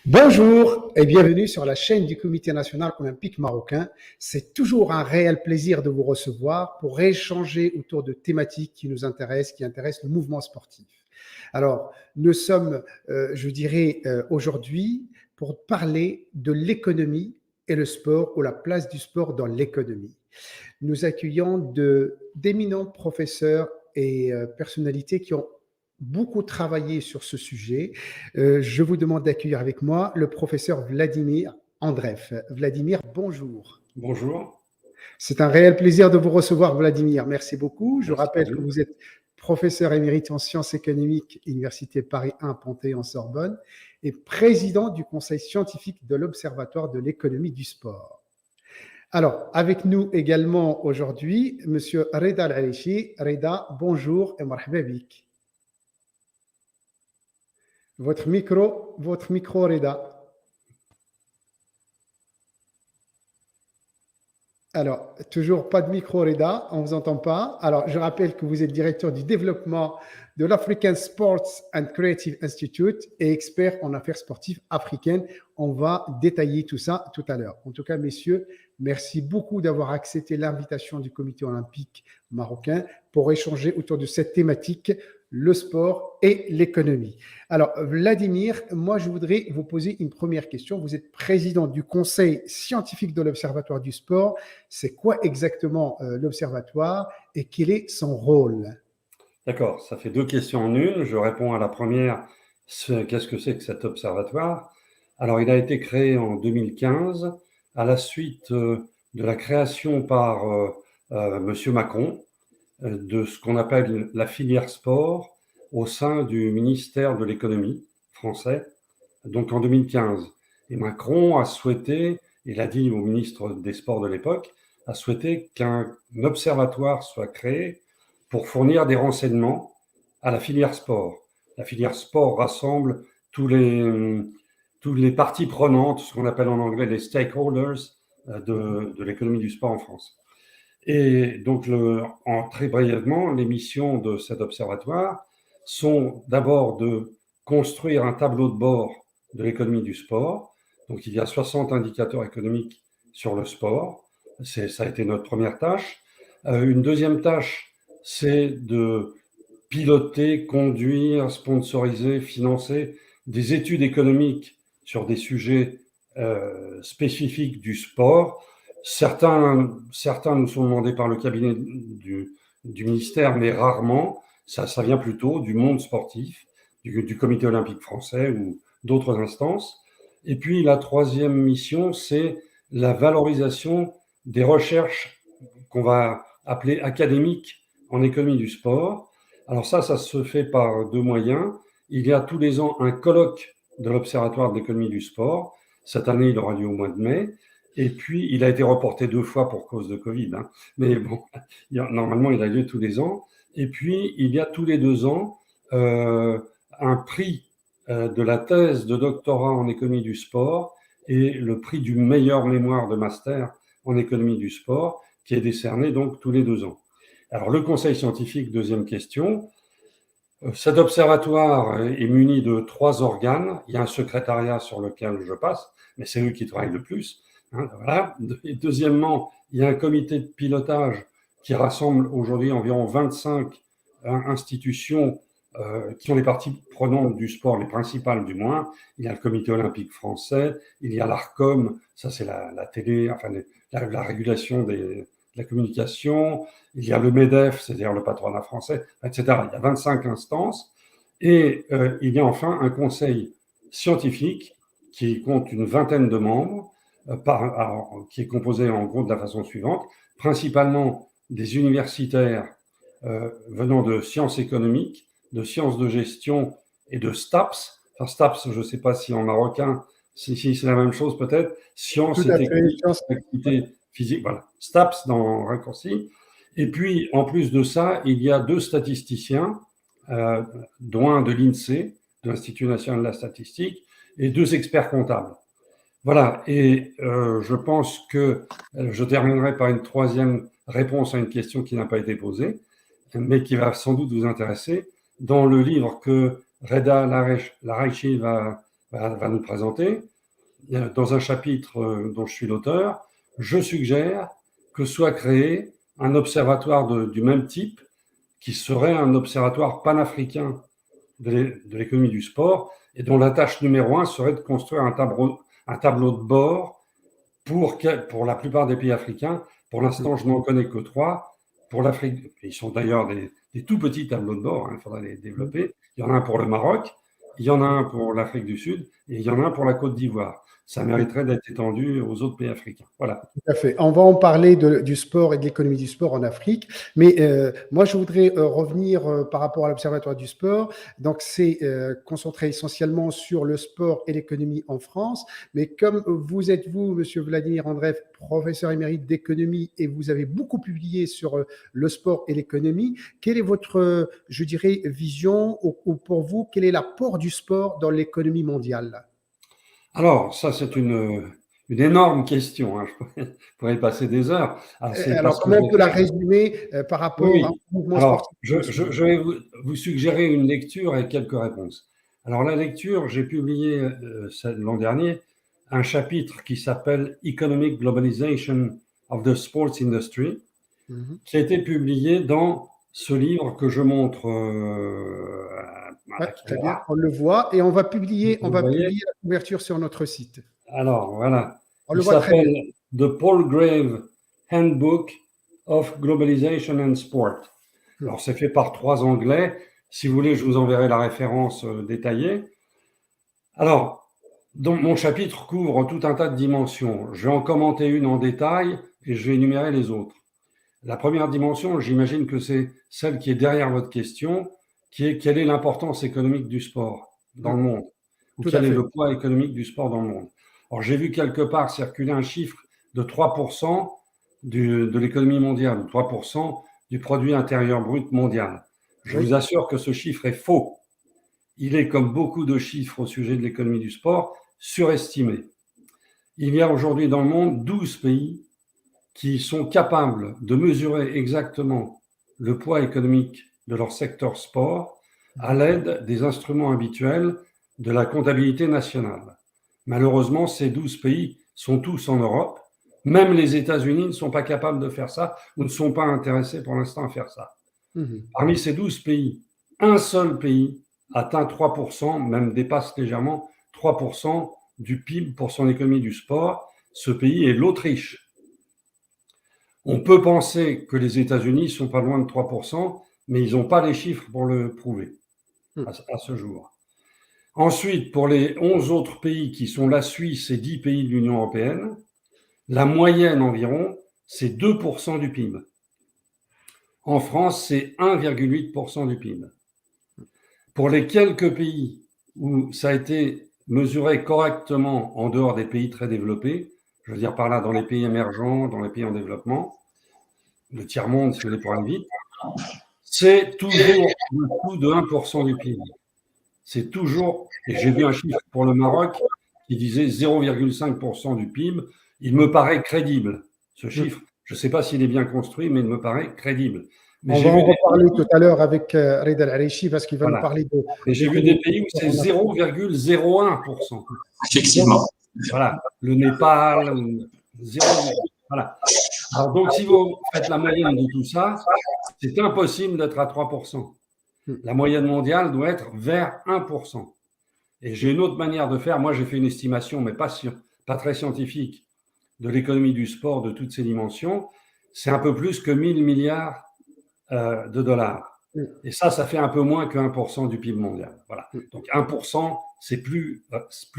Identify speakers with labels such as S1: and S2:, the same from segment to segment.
S1: Bonjour et bienvenue sur la chaîne du Comité national olympique marocain. C'est toujours un réel plaisir de vous recevoir pour échanger autour de thématiques qui nous intéressent, qui intéressent le mouvement sportif. Alors, nous sommes, aujourd'hui pour parler de l'économie et le sport ou la place du sport dans l'économie. Nous accueillons d'éminents professeurs et personnalités qui ont beaucoup travaillé sur ce sujet. Je vous demande d'accueillir avec moi le professeur Vladimir Andreev. Vladimir, bonjour.
S2: Bonjour.
S1: C'est un réel plaisir de vous recevoir, Vladimir. Merci beaucoup. Je
S2: Merci
S1: rappelle que vous êtes professeur émérite en sciences économiques, Université Paris 1, Panthéon-Sorbonne, et président du conseil scientifique de l'Observatoire de l'économie du sport. Alors, avec nous également aujourd'hui, M. Reda Al-Arichi. Reda, bonjour et marhaba bik. Votre micro, Reda. Alors, toujours pas de micro, Reda, on ne vous entend pas. Alors, je rappelle que vous êtes directeur du développement de l'African Sports and Creative Institute et expert en affaires sportives africaines. On va détailler tout ça tout à l'heure. En tout cas, messieurs, merci beaucoup d'avoir accepté l'invitation du Comité olympique marocain pour échanger autour de cette thématique, le sport et l'économie. Alors, Vladimir, moi, je voudrais vous poser une première question. Vous êtes président du conseil scientifique de l'Observatoire du sport. C'est quoi exactement l'Observatoire et quel est son rôle?
S2: D'accord, ça fait deux questions en une. Je réponds à la première. Qu'est-ce que c'est que cet observatoire? Alors, il a été créé en 2015 à la suite de la création par Monsieur Macron de ce qu'on appelle la filière sport au sein du ministère de l'économie français, donc en 2015. Et Macron a souhaité, il a dit au ministre des Sports de l'époque, a souhaité qu'un observatoire soit créé pour fournir des renseignements à la filière sport. La filière sport rassemble toutes les parties prenantes, ce qu'on appelle en anglais les stakeholders de l'économie du sport en France. Et donc, très brièvement, les missions de cet observatoire sont d'abord de construire un tableau de bord de l'économie du sport. Donc, il y a 60 indicateurs économiques sur le sport. Ça a été notre première tâche. Une deuxième tâche, c'est de piloter, conduire, sponsoriser, financer des études économiques sur des sujets spécifiques du sport. Certains nous sont demandés par le cabinet du ministère, mais rarement. Ça vient plutôt du monde sportif, du comité olympique français ou d'autres instances. Et puis la troisième mission, c'est la valorisation des recherches qu'on va appeler académiques en économie du sport. Alors ça se fait par deux moyens. Il y a tous les ans un colloque de l'Observatoire de l'économie du sport. Cette année, il aura lieu au mois de mai. Et puis, il a été reporté 2 fois pour cause de Covid. Mais bon, normalement, il a lieu tous les ans. Et puis, il y a tous les 2 ans un prix de la thèse de doctorat en économie du sport et le prix du meilleur mémoire de master en économie du sport qui est décerné donc tous les 2 ans. Alors, le conseil scientifique, deuxième question. Cet observatoire est muni de 3 organes. Il y a un secrétariat sur lequel je passe, mais c'est eux qui travaillent le plus. Voilà. Et deuxièmement, il y a un comité de pilotage qui rassemble aujourd'hui environ 25 institutions qui sont les parties prenantes du sport, les principales du moins. Il y a le comité olympique français, il y a l'ARCOM, ça c'est la télé, enfin la régulation de la communication, il y a le MEDEF, c'est-à-dire le patronat français, etc. Il y a 25 instances. Et il y a enfin un conseil scientifique qui compte une vingtaine de membres, qui est composé en gros de la façon suivante, principalement des universitaires venant de sciences économiques, de sciences de gestion et de STAPS. Enfin, STAPS, je ne sais pas si en marocain, si c'est la même chose peut-être, sciences et techniques, activités physiques, voilà, STAPS dans le raccourci. Et puis, en plus de ça, il y a 2 statisticiens, dont un de l'INSEE, de l'Institut national de la statistique, et 2 experts comptables. Voilà, et je pense que je terminerai par une troisième réponse à une question qui n'a pas été posée, mais qui va sans doute vous intéresser. Dans le livre que Reda Al-Arichi va va nous présenter. Dans un chapitre dont je suis l'auteur, je suggère que soit créé un observatoire du même type, qui serait un observatoire panafricain de l'économie du sport, et dont la tâche numéro 1 serait de construire un tableau de bord pour la plupart des pays africains. Pour l'instant, je n'en connais que 3. Pour l'Afrique, ils sont d'ailleurs des tout petits tableaux de bord, il faudra les développer. Il y en a un pour le Maroc, il y en a un pour l'Afrique du Sud, et il y en a un pour la Côte d'Ivoire. Ça mériterait d'être étendu aux autres pays africains. Voilà.
S1: Tout à fait. On va en parler du sport et de l'économie du sport en Afrique. Mais moi, je voudrais revenir par rapport à l'Observatoire du sport. Donc, c'est concentré essentiellement sur le sport et l'économie en France. Mais comme vous êtes, Monsieur Vladimir Andreev, professeur émérite d'économie, et vous avez beaucoup publié sur le sport et l'économie, quelle est votre, je dirais, vision, ou pour vous, quel est l'apport du sport dans l'économie mondiale?
S2: Alors, ça, c'est une énorme question. Je pourrais y passer des heures.
S1: Alors, comment on peut la résumer par rapport
S2: oui.
S1: à un mouvement
S2: Alors,
S1: sportif?
S2: je vais vous suggérer une lecture et quelques réponses. Alors, la lecture, j'ai publié l'an dernier un chapitre qui s'appelle Economic Globalization of the Sports Industry, qui a été publié dans ce livre que je montre
S1: très bien, on le voit, et on va publier la couverture sur notre site.
S2: Alors, voilà.
S1: Il s'appelle
S2: The Paul Grave Handbook of Globalization and Sport. Alors, c'est fait par 3 Anglais. Si vous voulez, je vous enverrai la référence détaillée. Alors, donc, mon chapitre couvre tout un tas de dimensions. Je vais en commenter une en détail et je vais énumérer les autres. La première dimension, j'imagine que c'est celle qui est derrière votre question, qui est quelle est l'importance économique du sport dans le monde, ou quel est le poids économique du sport dans le monde. Alors, j'ai vu quelque part circuler un chiffre de 3% de l'économie mondiale, 3% du produit intérieur brut mondial. Je vous assure que ce chiffre est faux. Il est, comme beaucoup de chiffres au sujet de l'économie du sport, surestimé. Il y a aujourd'hui dans le monde 12 pays qui sont capables de mesurer exactement le poids économique de leur secteur sport à l'aide des instruments habituels de la comptabilité nationale. Malheureusement, ces 12 pays sont tous en Europe. Même les États-Unis ne sont pas capables de faire ça ou ne sont pas intéressés pour l'instant à faire ça. Parmi ces 12 pays, un seul pays atteint 3%, même dépasse légèrement 3% du PIB pour son économie du sport. Ce pays est l'Autriche. On peut penser que les États-Unis ne sont pas loin de 3%, mais ils n'ont pas les chiffres pour le prouver à ce jour. Ensuite, pour les 11 autres pays qui sont la Suisse et 10 pays de l'Union européenne, la moyenne environ, c'est 2% du PIB. En France, c'est 1,8% du PIB. Pour les quelques pays où ça a été mesuré correctement en dehors des pays très développés, je veux dire par là dans les pays émergents, dans les pays en développement, le tiers-monde, si vous voulez, pour aller vite, c'est toujours le coût de 1% du PIB. C'est toujours, et j'ai vu un chiffre pour le Maroc qui disait 0,5% du PIB. Il me paraît crédible, ce chiffre. Je ne sais pas s'il est bien construit, mais il me paraît crédible. Mais
S1: on va en reparler tout à l'heure avec Reda Al-Arichi parce qu'il va nous parler de...
S2: Et j'ai vu des pays où c'est 0,01%.
S3: Effectivement.
S2: Voilà, le Népal, 0. Voilà. Alors donc, si vous faites la moyenne de tout ça, c'est impossible d'être à 3%. La moyenne mondiale doit être vers 1%. Et j'ai une autre manière de faire. Moi, j'ai fait une estimation, mais pas très scientifique, de l'économie du sport de toutes ces dimensions. C'est un peu plus que 1000 milliards de dollars. Et ça fait un peu moins que 1% du PIB mondial. Voilà. Donc 1%, c'est plus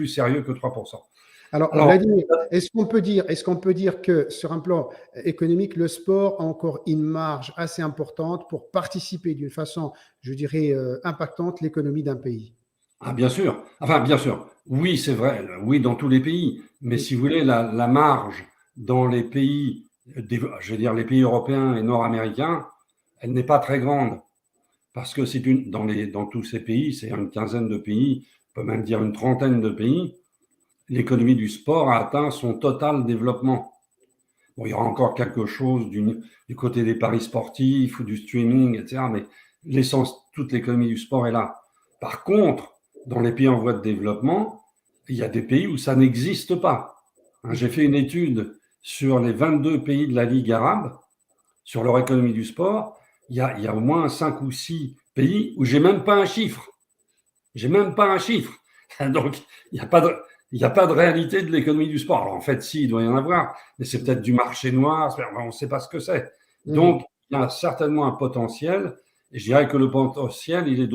S2: sérieux que 3%.
S1: Alors Vladimir, est-ce qu'on peut dire que sur un plan économique, le sport a encore une marge assez importante pour participer d'une façon, je dirais, impactante l'économie d'un pays?
S2: Ah, bien sûr. Enfin, bien sûr. Oui, c'est vrai. Oui, dans tous les pays. Mais si vous voulez, la marge dans les pays, je veux dire les pays européens et nord-américains, elle n'est pas très grande. Parce que dans tous ces pays, c'est une quinzaine de pays, on peut même dire une trentaine de pays, l'économie du sport a atteint son total développement. Bon, il y aura encore quelque chose du côté des paris sportifs ou du streaming, etc. Mais l'essence, toute l'économie du sport est là. Par contre, dans les pays en voie de développement, il y a des pays où ça n'existe pas. J'ai fait une étude sur les 22 pays de la Ligue arabe, sur leur économie du sport. Il y a au moins 5 ou 6 pays où j'ai même pas un chiffre. J'ai même pas un chiffre. Donc, il n'y a pas de réalité de l'économie du sport. Alors, en fait, si, il doit y en avoir, mais c'est peut-être du marché noir, on ne sait pas ce que c'est. Donc, il y a certainement un potentiel, et je dirais que le potentiel, il est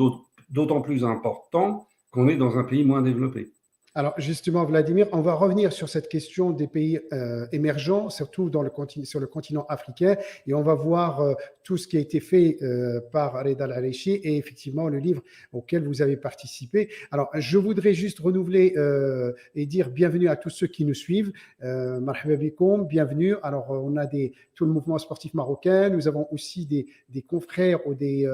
S2: d'autant plus important qu'on est dans un pays moins développé.
S1: Alors justement, Vladimir, on va revenir sur cette question des pays émergents, surtout sur le continent africain, et on va voir tout ce qui a été fait par Reda Al-Arechi et effectivement le livre auquel vous avez participé. Alors, je voudrais juste renouveler et dire bienvenue à tous ceux qui nous suivent. Marhaba bikoum, bienvenue. Alors, on a tout le mouvement sportif marocain, nous avons aussi des confrères ou des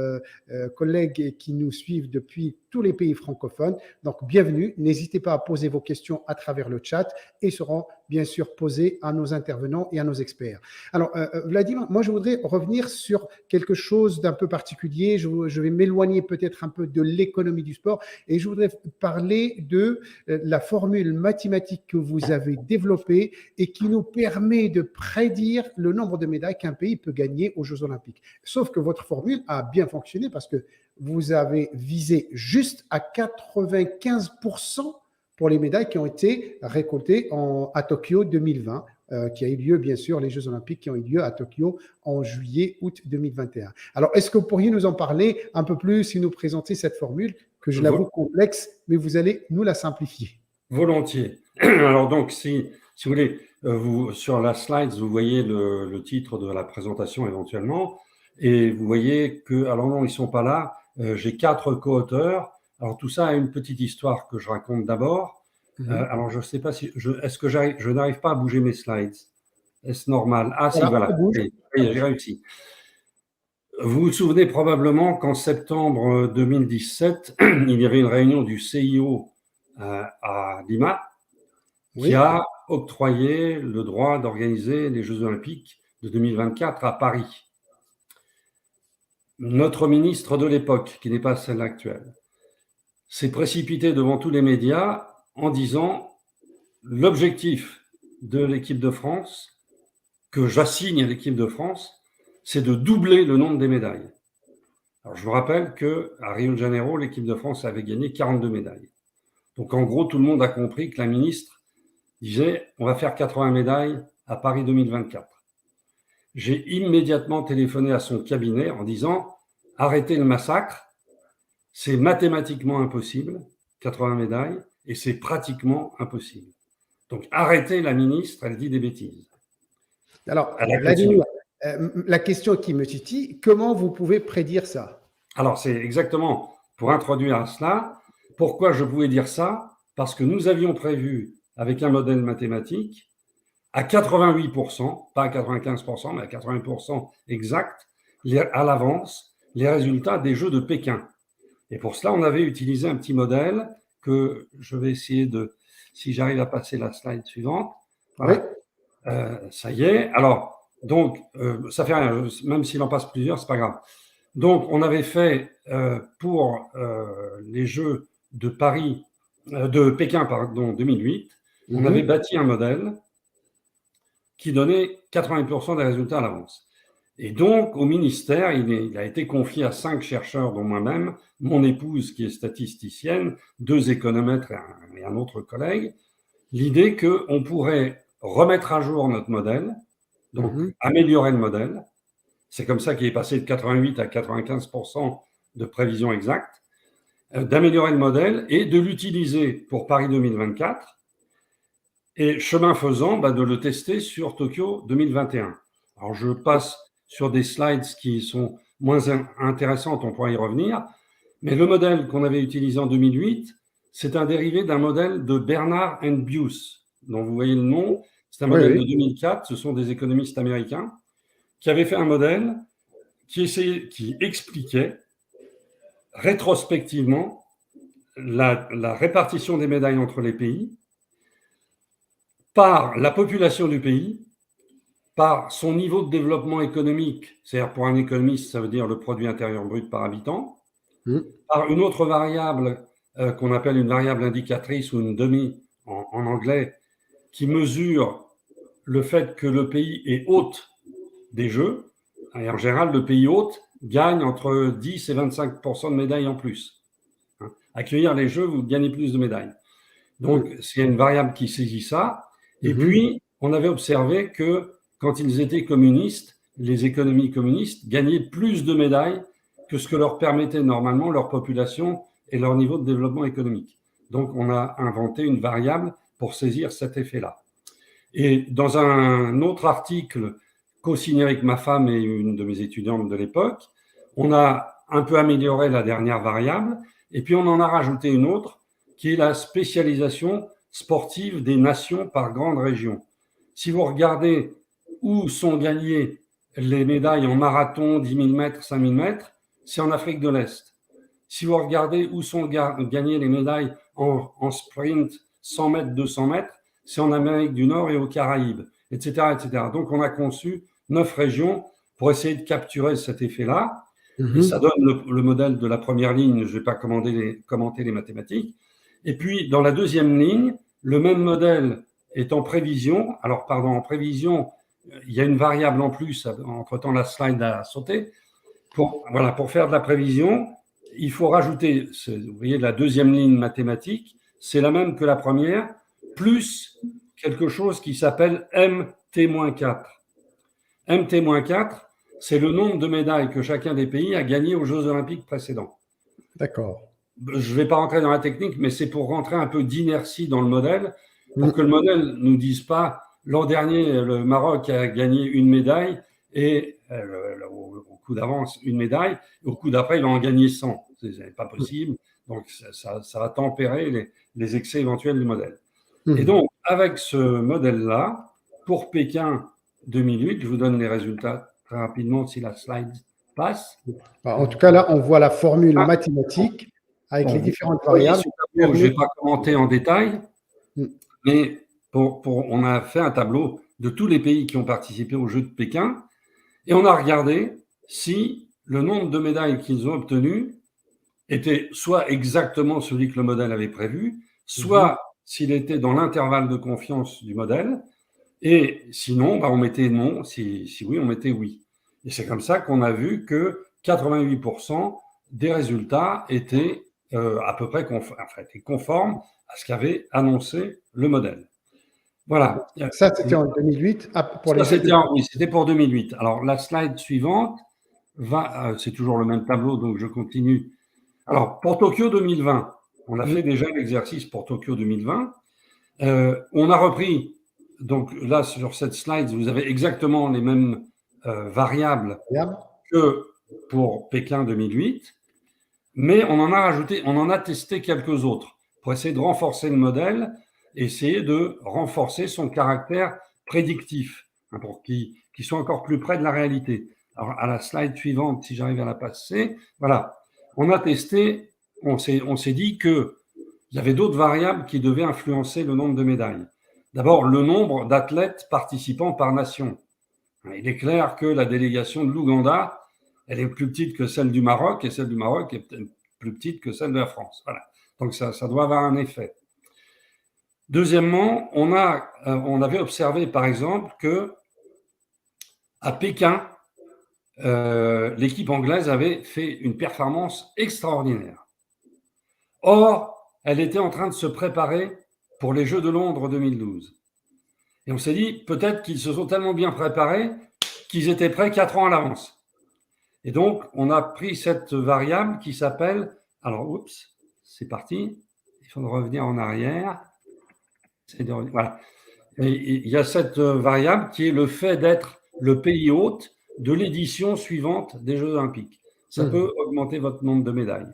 S1: collègues qui nous suivent depuis tous les pays francophones. Donc, bienvenue. N'hésitez pas à poser vos questions à travers le chat et seront bien sûr posées à nos intervenants et à nos experts. Alors, Vladimir, moi, je voudrais revenir sur quelque chose d'un peu particulier. Je vais m'éloigner peut-être un peu de l'économie du sport et je voudrais parler de la formule mathématique que vous avez développée et qui nous permet de prédire le nombre de médailles qu'un pays peut gagner aux Jeux Olympiques. Sauf que votre formule a bien fonctionné parce que vous avez visé juste à 95% pour les médailles qui ont été récoltées à Tokyo 2020, qui a eu lieu, bien sûr, les Jeux Olympiques qui ont eu lieu à Tokyo en juillet-août 2021. Alors, est-ce que vous pourriez nous en parler un peu plus et nous présenter cette formule que je l'avoue complexe, mais vous allez nous la simplifier?
S2: Volontiers. Alors donc, si vous voulez, sur la slide, vous voyez le titre de la présentation éventuellement, et vous voyez que, alors non, ils ne sont pas là, j'ai 4 co-auteurs. Alors tout ça a une petite histoire que je raconte d'abord. Alors je ne sais pas si, est-ce que je n'arrive pas à bouger mes slides? Est-ce normal? Ah si, voilà, j'ai réussi. Vous vous souvenez probablement qu'en septembre 2017, il y avait une réunion du CIO à Lima qui a octroyé le droit d'organiser les Jeux Olympiques de 2024 à Paris. Notre ministre de l'époque, qui n'est pas celle actuelle, s'est précipité devant tous les médias en disant l'objectif de l'équipe de France, que j'assigne à l'équipe de France, c'est de doubler le nombre des médailles. Alors, je vous rappelle qu'à Rio de Janeiro, l'équipe de France avait gagné 42 médailles. Donc, en gros, tout le monde a compris que la ministre disait on va faire 80 médailles à Paris 2024. J'ai immédiatement téléphoné à son cabinet en disant arrêtez le massacre, c'est mathématiquement impossible, 80 médailles, et c'est pratiquement impossible. Donc, arrêtez la ministre, elle dit des bêtises.
S1: Alors, Vladimir, la question qui me titille, comment vous pouvez prédire ça?
S2: Alors, c'est exactement pour introduire à cela. Pourquoi je pouvais dire ça? Parce que nous avions prévu, avec un modèle mathématique, à 88%, pas à 95%, mais à 80% exact, à l'avance, les résultats des Jeux de Pékin. Et pour cela, on avait utilisé un petit modèle que je vais essayer de, si j'arrive à passer la slide suivante. Voilà. Oui. Ça y est. Alors, donc, ça fait rien, même s'il en passe plusieurs, c'est pas grave. Donc, on avait fait pour les Jeux de Paris, de Pékin, pardon, 2008, on avait bâti un modèle qui donnait 80% des résultats à l'avance. Et donc, au ministère, il a été confié à 5 chercheurs, dont moi-même, mon épouse qui est statisticienne, 2 économètres et un autre collègue, l'idée qu'on pourrait remettre à jour notre modèle, donc améliorer le modèle. C'est comme ça qu'il est passé de 88 à 95% de prévision exacte, d'améliorer le modèle et de l'utiliser pour Paris 2024, et chemin faisant, de le tester sur Tokyo 2021. Alors, je passe sur des slides qui sont moins intéressantes, on pourra y revenir, mais le modèle qu'on avait utilisé en 2008, c'est un dérivé d'un modèle de Bernard and Bius, dont vous voyez le nom. C'est un modèle de 2004, ce sont des économistes américains qui avaient fait un modèle qui expliquait rétrospectivement la répartition des médailles entre les pays par la population du pays, par son niveau de développement économique, c'est-à-dire pour un économiste, ça veut dire le produit intérieur brut par habitant, par une autre variable qu'on appelle une variable indicatrice ou une en anglais qui mesure le fait que le pays est hôte des Jeux. Et en général, le pays hôte gagne entre 10 et 25% de médailles en plus. Accueillir les Jeux, vous gagnez plus de médailles. Donc, c'est une variable qui saisit ça. Et puis, on avait observé que quand ils étaient communistes, les économies communistes gagnaient plus de médailles que ce que leur permettait normalement leur population et leur niveau de développement économique. Donc, on a inventé une variable pour saisir cet effet-là. Et dans un autre article co-signé avec ma femme et une de mes étudiantes de l'époque, on a un peu amélioré la dernière variable et puis on en a rajouté une autre qui est la spécialisation sportive des nations par grande région. Si vous regardez où sont gagnées les médailles en marathon, 10 000 mètres, 5 000 mètres, c'est en Afrique de l'Est. Si vous regardez où sont gagnées les médailles en sprint, 100 mètres, 200 mètres, c'est en Amérique du Nord et aux Caraïbes, etc., etc. Donc, on a conçu 9 régions pour essayer de capturer cet effet-là. Et ça donne le modèle de la première ligne. Je ne vais pas commenter les mathématiques. Et puis, dans la deuxième ligne, le même modèle est en prévision. Alors, pardon, en prévision, il y a une variable en plus. Entre-temps, la slide a sauté. Pour faire de la prévision, il faut rajouter, vous voyez, la deuxième ligne mathématique, c'est la même que la première, plus quelque chose qui s'appelle MT-4. MT-4, c'est le nombre de médailles que chacun des pays a gagné aux Jeux Olympiques précédents.
S1: D'accord.
S2: Je ne vais pas rentrer dans la technique, mais c'est pour rentrer un peu d'inertie dans le modèle, pour que le modèle ne nous dise pas l'an dernier, le Maroc a gagné une médaille et au coup d'avance, une médaille, et au coup d'après, il va en gagner 100. Ce n'est pas possible. Donc, ça va tempérer les excès éventuels du modèle. Et donc, avec ce modèle-là, pour Pékin 2008, je vous donne les résultats très rapidement si la slide passe.
S1: En tout cas, là, on voit la formule mathématique avec les différentes variables.
S2: Je ne vais pas commenter en détail, mais on a fait un tableau de tous les pays qui ont participé aux Jeux de Pékin et on a regardé si le nombre de médailles qu'ils ont obtenues était soit exactement celui que le modèle avait prévu, soit s'il était dans l'intervalle de confiance du modèle, et sinon, on mettait non, si oui, on mettait oui. Et c'est comme ça qu'on a vu que 88% des résultats étaient à peu près conformes à ce qu'avait annoncé le modèle. Voilà.
S1: Ça, c'était en 2008.
S2: C'était pour 2008. Alors, la slide suivante c'est toujours le même tableau, donc je continue. Alors, pour Tokyo 2020, on a fait déjà l'exercice pour Tokyo 2020. On a repris, donc là, sur cette slide, vous avez exactement les mêmes variables que pour Pékin 2008, mais on en a rajouté, on en a testé quelques autres pour essayer de renforcer le modèle, essayer de renforcer son caractère prédictif, pour qu'il soit encore plus près de la réalité. Alors, à la slide suivante, si j'arrive à la passer, voilà. On a testé, on s'est dit qu'il y avait d'autres variables qui devaient influencer le nombre de médailles. D'abord, le nombre d'athlètes participant par nation. Il est clair que la délégation de l'Ouganda, elle est plus petite que celle du Maroc, et celle du Maroc est plus petite que celle de la France. Voilà. Donc, ça doit avoir un effet. Deuxièmement, on avait observé, par exemple, que à Pékin, l'équipe anglaise avait fait une performance extraordinaire. Or, elle était en train de se préparer pour les Jeux de Londres 2012. Et on s'est dit, peut-être qu'ils se sont tellement bien préparés qu'ils étaient prêts 4 ans à l'avance. Et donc, on a pris cette variable qui s'appelle... Alors, oups, c'est parti. Il faut revenir en arrière. Voilà. Et il y a cette variable qui est le fait d'être le pays hôte de l'édition suivante des Jeux Olympiques. Ça peut augmenter votre nombre de médailles.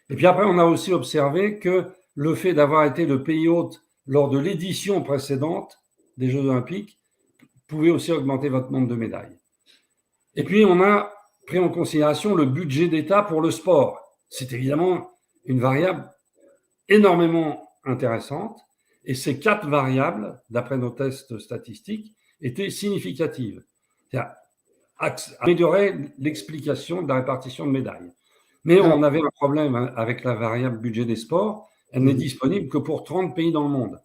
S2: Et puis après, on a aussi observé que le fait d'avoir été le pays hôte lors de l'édition précédente des Jeux Olympiques pouvait aussi augmenter votre nombre de médailles. Et puis, on a pris en considération le budget d'État pour le sport. C'est évidemment une variable énormément intéressante. Et ces 4 variables, d'après nos tests statistiques, étaient significatives. C'est-à-dire améliorer l'explication de la répartition de médailles. Mais on avait un problème avec la variable budget des sports. Elle n'est disponible que pour 30 pays dans le monde.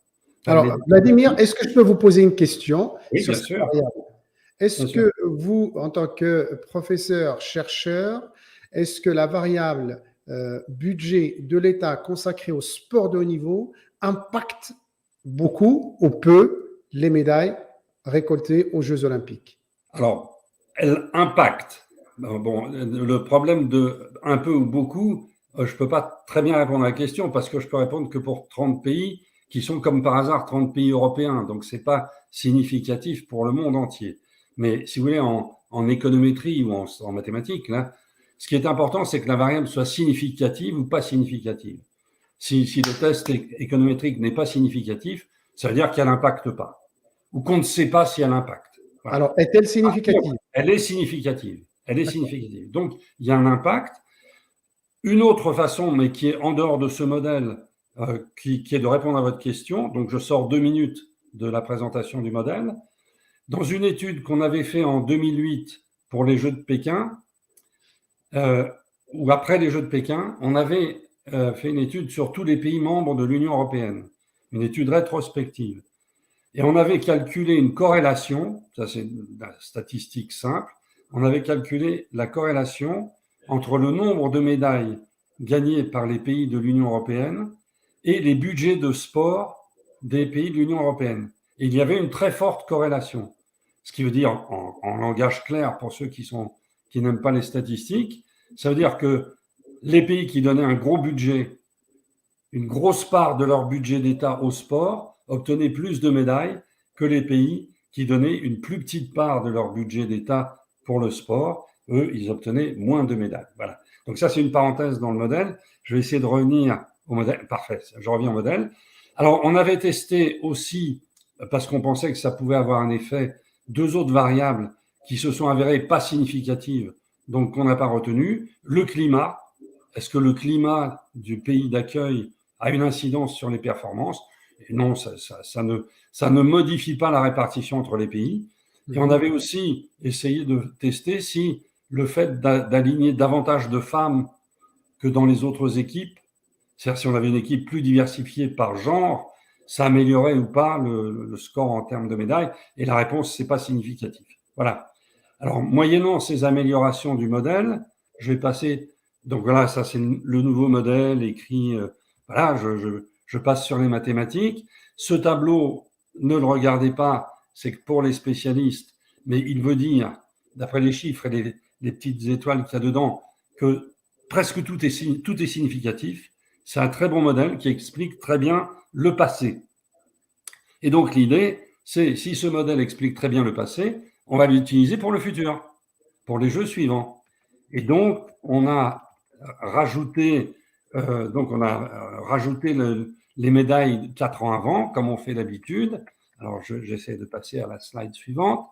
S1: Alors, Vladimir, est-ce que je peux vous poser une question
S2: Oui,
S1: sur
S2: bien
S1: cette
S2: sûr.
S1: variable? Est-ce
S2: Bien sûr.
S1: que vous, en tant que professeur, chercheur, est-ce que la variable budget de l'État consacré au sport de haut niveau impacte beaucoup ou peu les médailles récoltées aux Jeux olympiques?
S2: Alors, elle impacte. Bon, le problème de un peu ou beaucoup, je ne peux pas très bien répondre à la question parce que je peux répondre que pour 30 pays qui sont comme par hasard 30 pays européens. Donc, ce n'est pas significatif pour le monde entier. Mais si vous voulez, en économétrie ou en mathématiques, là, ce qui est important, c'est que la variable soit significative ou pas significative. Si le test économétrique n'est pas significatif, ça veut dire qu'elle n'impacte pas ou qu'on ne sait pas si elle impacte. Voilà.
S1: Alors, est-elle significative?
S2: Elle est significative. Elle est significative. Donc, il y a un impact. Une autre façon, mais qui est en dehors de ce modèle, qui est de répondre à votre question. Donc, je sors 2 minutes de la présentation du modèle. Dans une étude qu'on avait fait en 2008 pour les Jeux de Pékin, ou après les Jeux de Pékin, on avait fait une étude sur tous les pays membres de l'Union européenne, une étude rétrospective. Et on avait calculé une corrélation, ça c'est une statistique simple, on avait calculé la corrélation entre le nombre de médailles gagnées par les pays de l'Union européenne et les budgets de sport des pays de l'Union européenne. Et il y avait une très forte corrélation. Ce qui veut dire, en langage clair pour ceux qui n'aiment pas les statistiques, ça veut dire que les pays qui donnaient un gros budget, une grosse part de leur budget d'État au sport, obtenaient plus de médailles que les pays qui donnaient une plus petite part de leur budget d'État pour le sport. Eux, ils obtenaient moins de médailles. Voilà. Donc ça, c'est une parenthèse dans le modèle. Je vais essayer de revenir au modèle. Parfait, je reviens au modèle. Alors, on avait testé aussi, parce qu'on pensait que ça pouvait avoir un effet, 2 autres variables qui se sont avérées pas significatives, donc qu'on n'a pas retenues. Le climat. Est-ce que le climat du pays d'accueil a une incidence sur les performances? Et non, ça ne modifie pas la répartition entre les pays. Et on avait aussi essayé de tester si le fait d'aligner davantage de femmes que dans les autres équipes, c'est-à-dire si on avait une équipe plus diversifiée par genre, ça améliorait ou pas le score en termes de médailles. Et la réponse, c'est pas significatif. Voilà. Alors, moyennant ces améliorations du modèle, je vais passer. Donc voilà, ça c'est le nouveau modèle écrit. Voilà, je passe sur les mathématiques. Ce tableau, ne le regardez pas, c'est que pour les spécialistes, mais il veut dire, d'après les chiffres et les petites étoiles qu'il y a dedans, que presque tout est significatif. C'est un très bon modèle qui explique très bien le passé. Et donc l'idée, c'est si ce modèle explique très bien le passé, on va l'utiliser pour le futur, pour les jeux suivants. Et donc, on a rajouté, les médailles 4 ans avant, comme on fait d'habitude. Alors, j'essaie de passer à la slide suivante.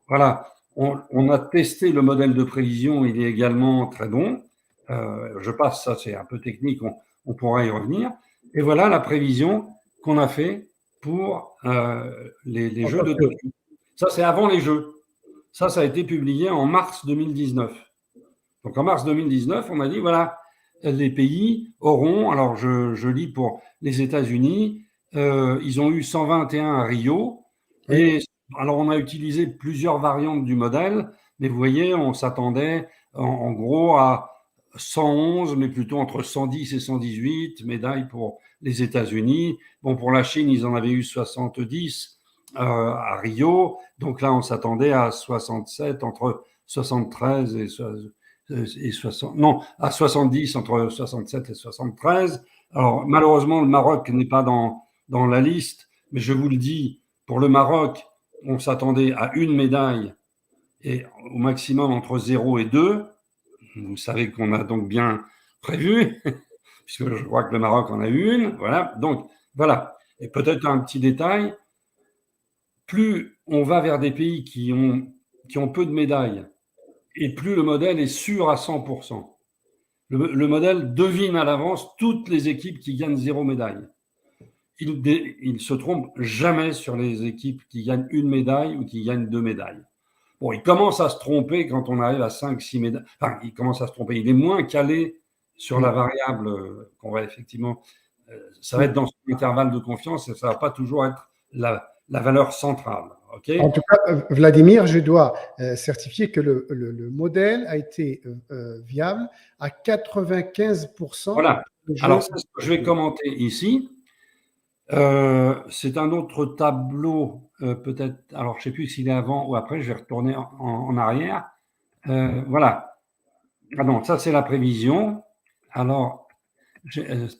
S2: Voilà, on a testé le modèle de prévision, il est également très bon. Je passe, ça c'est un peu technique, on pourra y revenir. Et voilà la prévision qu'on a fait pour les Jeux de Tokyo. Ça, c'est avant les Jeux. Ça a été publié en mars 2019. Donc en mars 2019, on a dit, voilà, les pays auront, alors je lis pour les États-Unis, ils ont eu 121 à Rio.
S1: Oui.
S2: Et alors on a utilisé plusieurs variantes du modèle, mais vous voyez, on s'attendait en gros à 111, mais plutôt entre 110 et 118 médailles pour les États-Unis. Bon, pour la Chine, ils en avaient eu 70 à Rio. Donc là, on s'attendait à 67, entre 73 et 60, non, à 70, entre 67 et 73. Alors, malheureusement, le Maroc n'est pas dans la liste, mais je vous le dis, pour le Maroc, on s'attendait à une médaille et au maximum entre 0 et 2. Vous savez qu'on a donc bien prévu, puisque je crois que le Maroc en a eu une. Voilà, donc voilà. Et peut-être un petit détail, plus on va vers des pays qui ont peu de médailles, et plus le modèle est sûr à 100%. Le modèle devine à l'avance toutes les équipes qui gagnent 0 médaille. Il ne se trompe jamais sur les équipes qui gagnent une médaille ou qui gagnent 2 médailles. Bon, il commence à se tromper quand on arrive à 5-6 médailles. Enfin, il commence à se tromper. Il est moins calé sur la variable qu'on va effectivement ça va être dans son intervalle de confiance et ça ne va pas toujours être la valeur centrale. Okay.
S1: En tout cas, Vladimir, je dois certifier que le modèle a été viable à 95%.
S2: Voilà. Alors, c'est ce que je vais commenter ici. C'est un autre tableau, peut-être. Alors, je ne sais plus s'il est avant ou après. Je vais retourner en arrière. Voilà. Ah non, ça, c'est la prévision. Alors,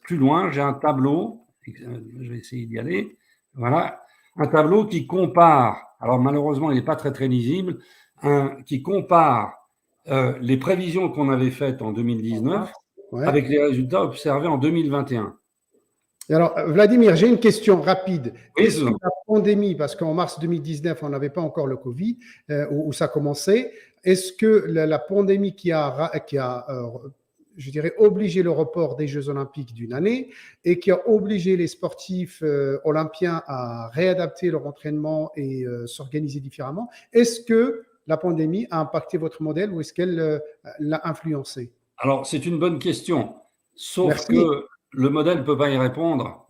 S2: plus loin, j'ai un tableau. Je vais essayer d'y aller. Voilà. Un tableau qui compare, alors malheureusement, il n'est pas très, très lisible, qui compare les prévisions qu'on avait faites en 2019 avec les résultats observés en 2021.
S1: Et alors, Vladimir, j'ai une question rapide.
S2: Oui,
S1: est-ce que la pandémie, parce qu'en mars 2019, on n'avait pas encore le Covid, où ça commençait, est-ce que la pandémie qui a je dirais, obligé le report des Jeux Olympiques d'une année et qui a obligé les sportifs olympiens à réadapter leur entraînement et s'organiser différemment, est-ce que la pandémie a impacté votre modèle ou est-ce qu'elle l'a influencé?
S2: Alors, c'est une bonne question, sauf
S1: Merci.
S2: que le modèle ne peut pas y répondre.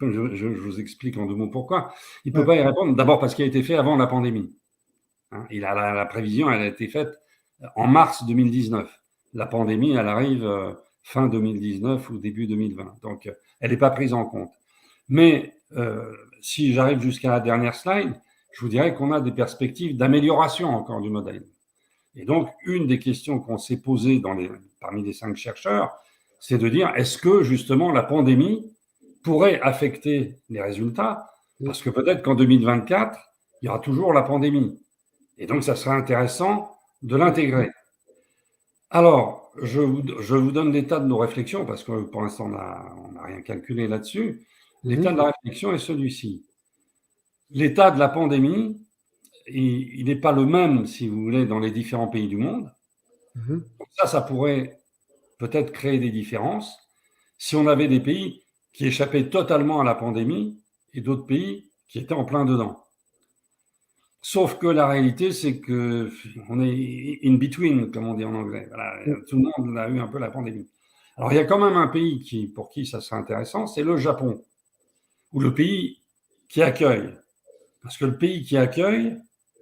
S2: Je vous explique en 2 mots pourquoi. Il ne peut pas y répondre, d'abord parce qu'il a été fait avant la pandémie. La prévision, elle a été faite en mars 2019. La pandémie, elle arrive fin 2019 ou début 2020. Donc, elle n'est pas prise en compte. Mais si j'arrive jusqu'à la dernière slide, je vous dirais qu'on a des perspectives d'amélioration encore du modèle. Et donc, une des questions qu'on s'est posées parmi les 5 chercheurs, c'est de dire, est-ce que justement la pandémie pourrait affecter les résultats? Parce que peut-être qu'en 2024, il y aura toujours la pandémie. Et donc, ça serait intéressant de l'intégrer. Alors, je vous donne l'état de nos réflexions, parce que pour l'instant, on n'a rien calculé là-dessus. L'état de la réflexion est celui-ci. L'état de la pandémie, il n'est pas le même, si vous voulez, dans les différents pays du monde. Donc ça pourrait peut-être créer des différences si on avait des pays qui échappaient totalement à la pandémie et d'autres pays qui étaient en plein dedans. Sauf que la réalité, c'est qu'on est in between, comme on dit en anglais. Voilà, tout le monde a eu un peu la pandémie. Alors, il y a quand même un pays pour qui ça serait intéressant, c'est le Japon, ou le pays qui accueille. Parce que le pays qui accueille,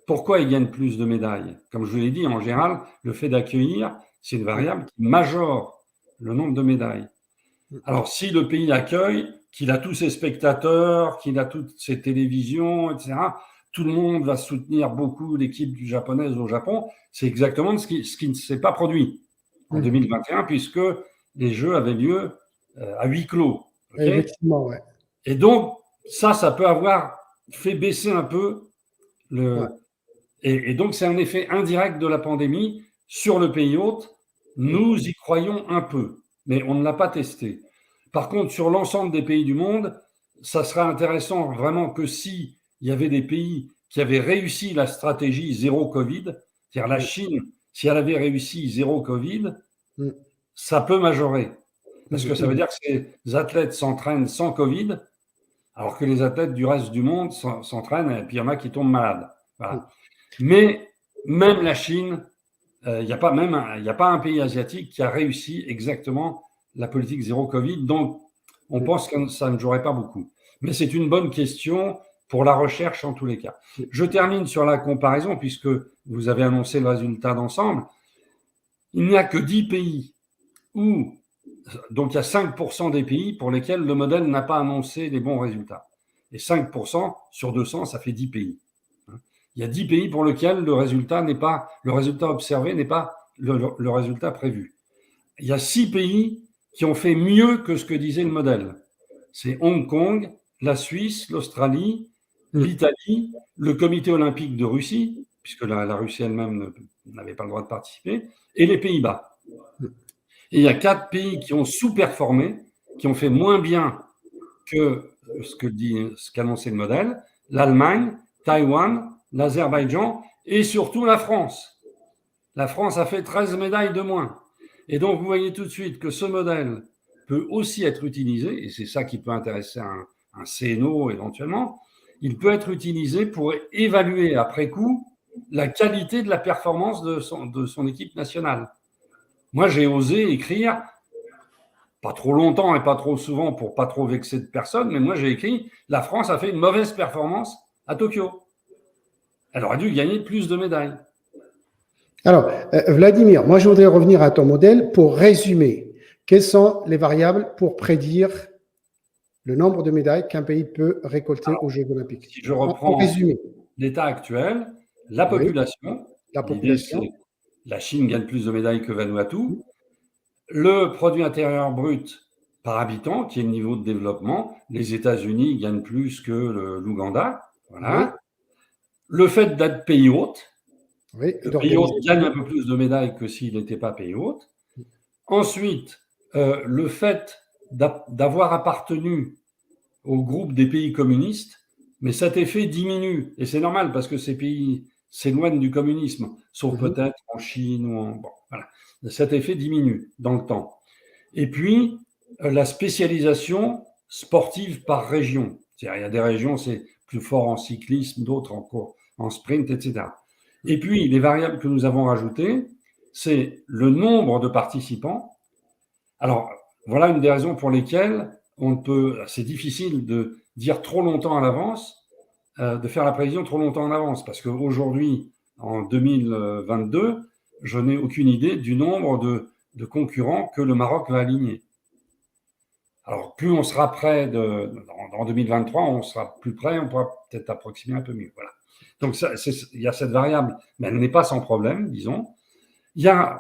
S2: pourquoi il gagne plus de médailles? Comme je vous l'ai dit, en général, le fait d'accueillir, c'est une variable qui majore le nombre de médailles. Alors, si le pays accueille, qu'il a tous ses spectateurs, qu'il a toutes ses télévisions, etc., tout le monde va soutenir beaucoup l'équipe japonaise au Japon. C'est exactement ce qui ne s'est pas produit en 2021, puisque les Jeux avaient lieu à huis clos. Okay?
S1: Effectivement, ouais.
S2: Et donc, ça peut avoir fait baisser un peu et donc, c'est un effet indirect de la pandémie sur le pays hôte. Nous y croyons un peu, mais on ne l'a pas testé. Par contre, sur l'ensemble des pays du monde, ça serait intéressant vraiment que si il y avait des pays qui avaient réussi la stratégie zéro Covid, c'est-à-dire la Chine, si elle avait réussi zéro Covid, ça peut majorer. Parce que ça veut dire que ces athlètes s'entraînent sans Covid, alors que les athlètes du reste du monde s'entraînent et puis il y en a qui tombent malades. Voilà. Mais même la Chine, il n'y a pas un pays asiatique qui a réussi exactement la politique zéro Covid, donc on pense que ça ne jouerait pas beaucoup. Mais c'est une bonne question pour la recherche en tous les cas. Je termine sur la comparaison, puisque vous avez annoncé le résultat d'ensemble. Il n'y a que 10 pays où, donc il y a 5% des pays pour lesquels le modèle n'a pas annoncé les bons résultats. Et 5% sur 200, ça fait 10 pays. Il y a 10 pays pour lesquels le résultat observé n'est pas le résultat prévu. Il y a 6 pays qui ont fait mieux que ce que disait le modèle. C'est Hong Kong, la Suisse, l'Australie, l'Italie, le Comité olympique de Russie, puisque la Russie elle-même n'avait pas le droit de participer, et les Pays-Bas. Et il y a 4 pays qui ont sous-performé, qui ont fait moins bien que ce qu'annonçait le modèle: l'Allemagne, Taïwan, l'Azerbaïdjan et surtout la France. La France a fait 13 médailles de moins. Et donc, vous voyez tout de suite que ce modèle peut aussi être utilisé, et c'est ça qui peut intéresser un CNO éventuellement, il peut être utilisé pour évaluer après coup la qualité de la performance de son équipe nationale. Moi, j'ai osé écrire pas trop longtemps et pas trop souvent pour pas trop vexer de personne, mais moi j'ai écrit « La France a fait une mauvaise performance à Tokyo. Elle aurait dû gagner plus de médailles. »
S1: Alors, Vladimir, moi je voudrais revenir à ton modèle pour résumer. Quelles sont les variables pour prédire le nombre de médailles qu'un pays peut récolter aux Jeux Olympiques?
S2: Si je
S1: En
S2: reprends
S1: résumé,
S2: l'état actuel, la
S1: oui,
S2: population,
S1: la
S2: l'idée
S1: population,
S2: c'est la Chine gagne plus de médailles que Vanuatu, le produit intérieur brut par habitant, qui est le niveau de développement, les États-Unis gagnent plus que l'Ouganda,
S1: oui,
S2: voilà. Le fait d'être pays hôte,
S1: oui, et
S2: le pays hôte
S1: d'organiser les
S2: gagne un
S1: Jeux.
S2: peu plus de médailles que s'il n'était pas pays hôte. Ensuite, le fait d'avoir appartenu au groupe des pays communistes, mais cet effet diminue. Et c'est normal parce que ces pays s'éloignent du communisme, sauf peut-être en Chine ou en... Bon, voilà. Cet effet diminue dans le temps. Et puis, la spécialisation sportive par région. C'est-à-dire, il y a des régions, c'est plus fort en cyclisme, d'autres en sprint, etc. Et puis, les variables que nous avons rajoutées, c'est le nombre de participants. Alors, voilà une des raisons pour lesquelles c'est difficile de dire trop longtemps à l'avance, de faire la prévision trop longtemps en avance, parce qu'aujourd'hui, en 2022, je n'ai aucune idée du nombre de concurrents que le Maroc va aligner. Alors, plus on sera près en 2023, on sera plus près, on pourra peut-être approximer un peu mieux. Voilà. Donc, il y a cette variable, mais elle n'est pas sans problème, disons.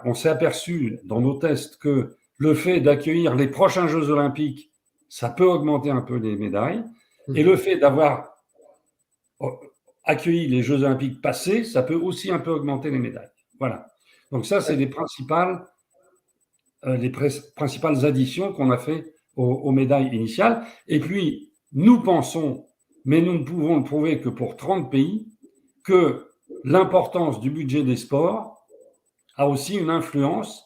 S2: On s'est aperçu dans nos tests que le fait d'accueillir les prochains Jeux Olympiques, ça peut augmenter un peu les médailles. Et le fait d'avoir accueilli les Jeux Olympiques passés, ça peut aussi un peu augmenter les médailles. Voilà. Donc ça, c'est les principales additions qu'on a fait aux médailles initiales. Et puis, nous pensons, mais nous ne pouvons le prouver que pour 30 pays, que l'importance du budget des sports a aussi une influence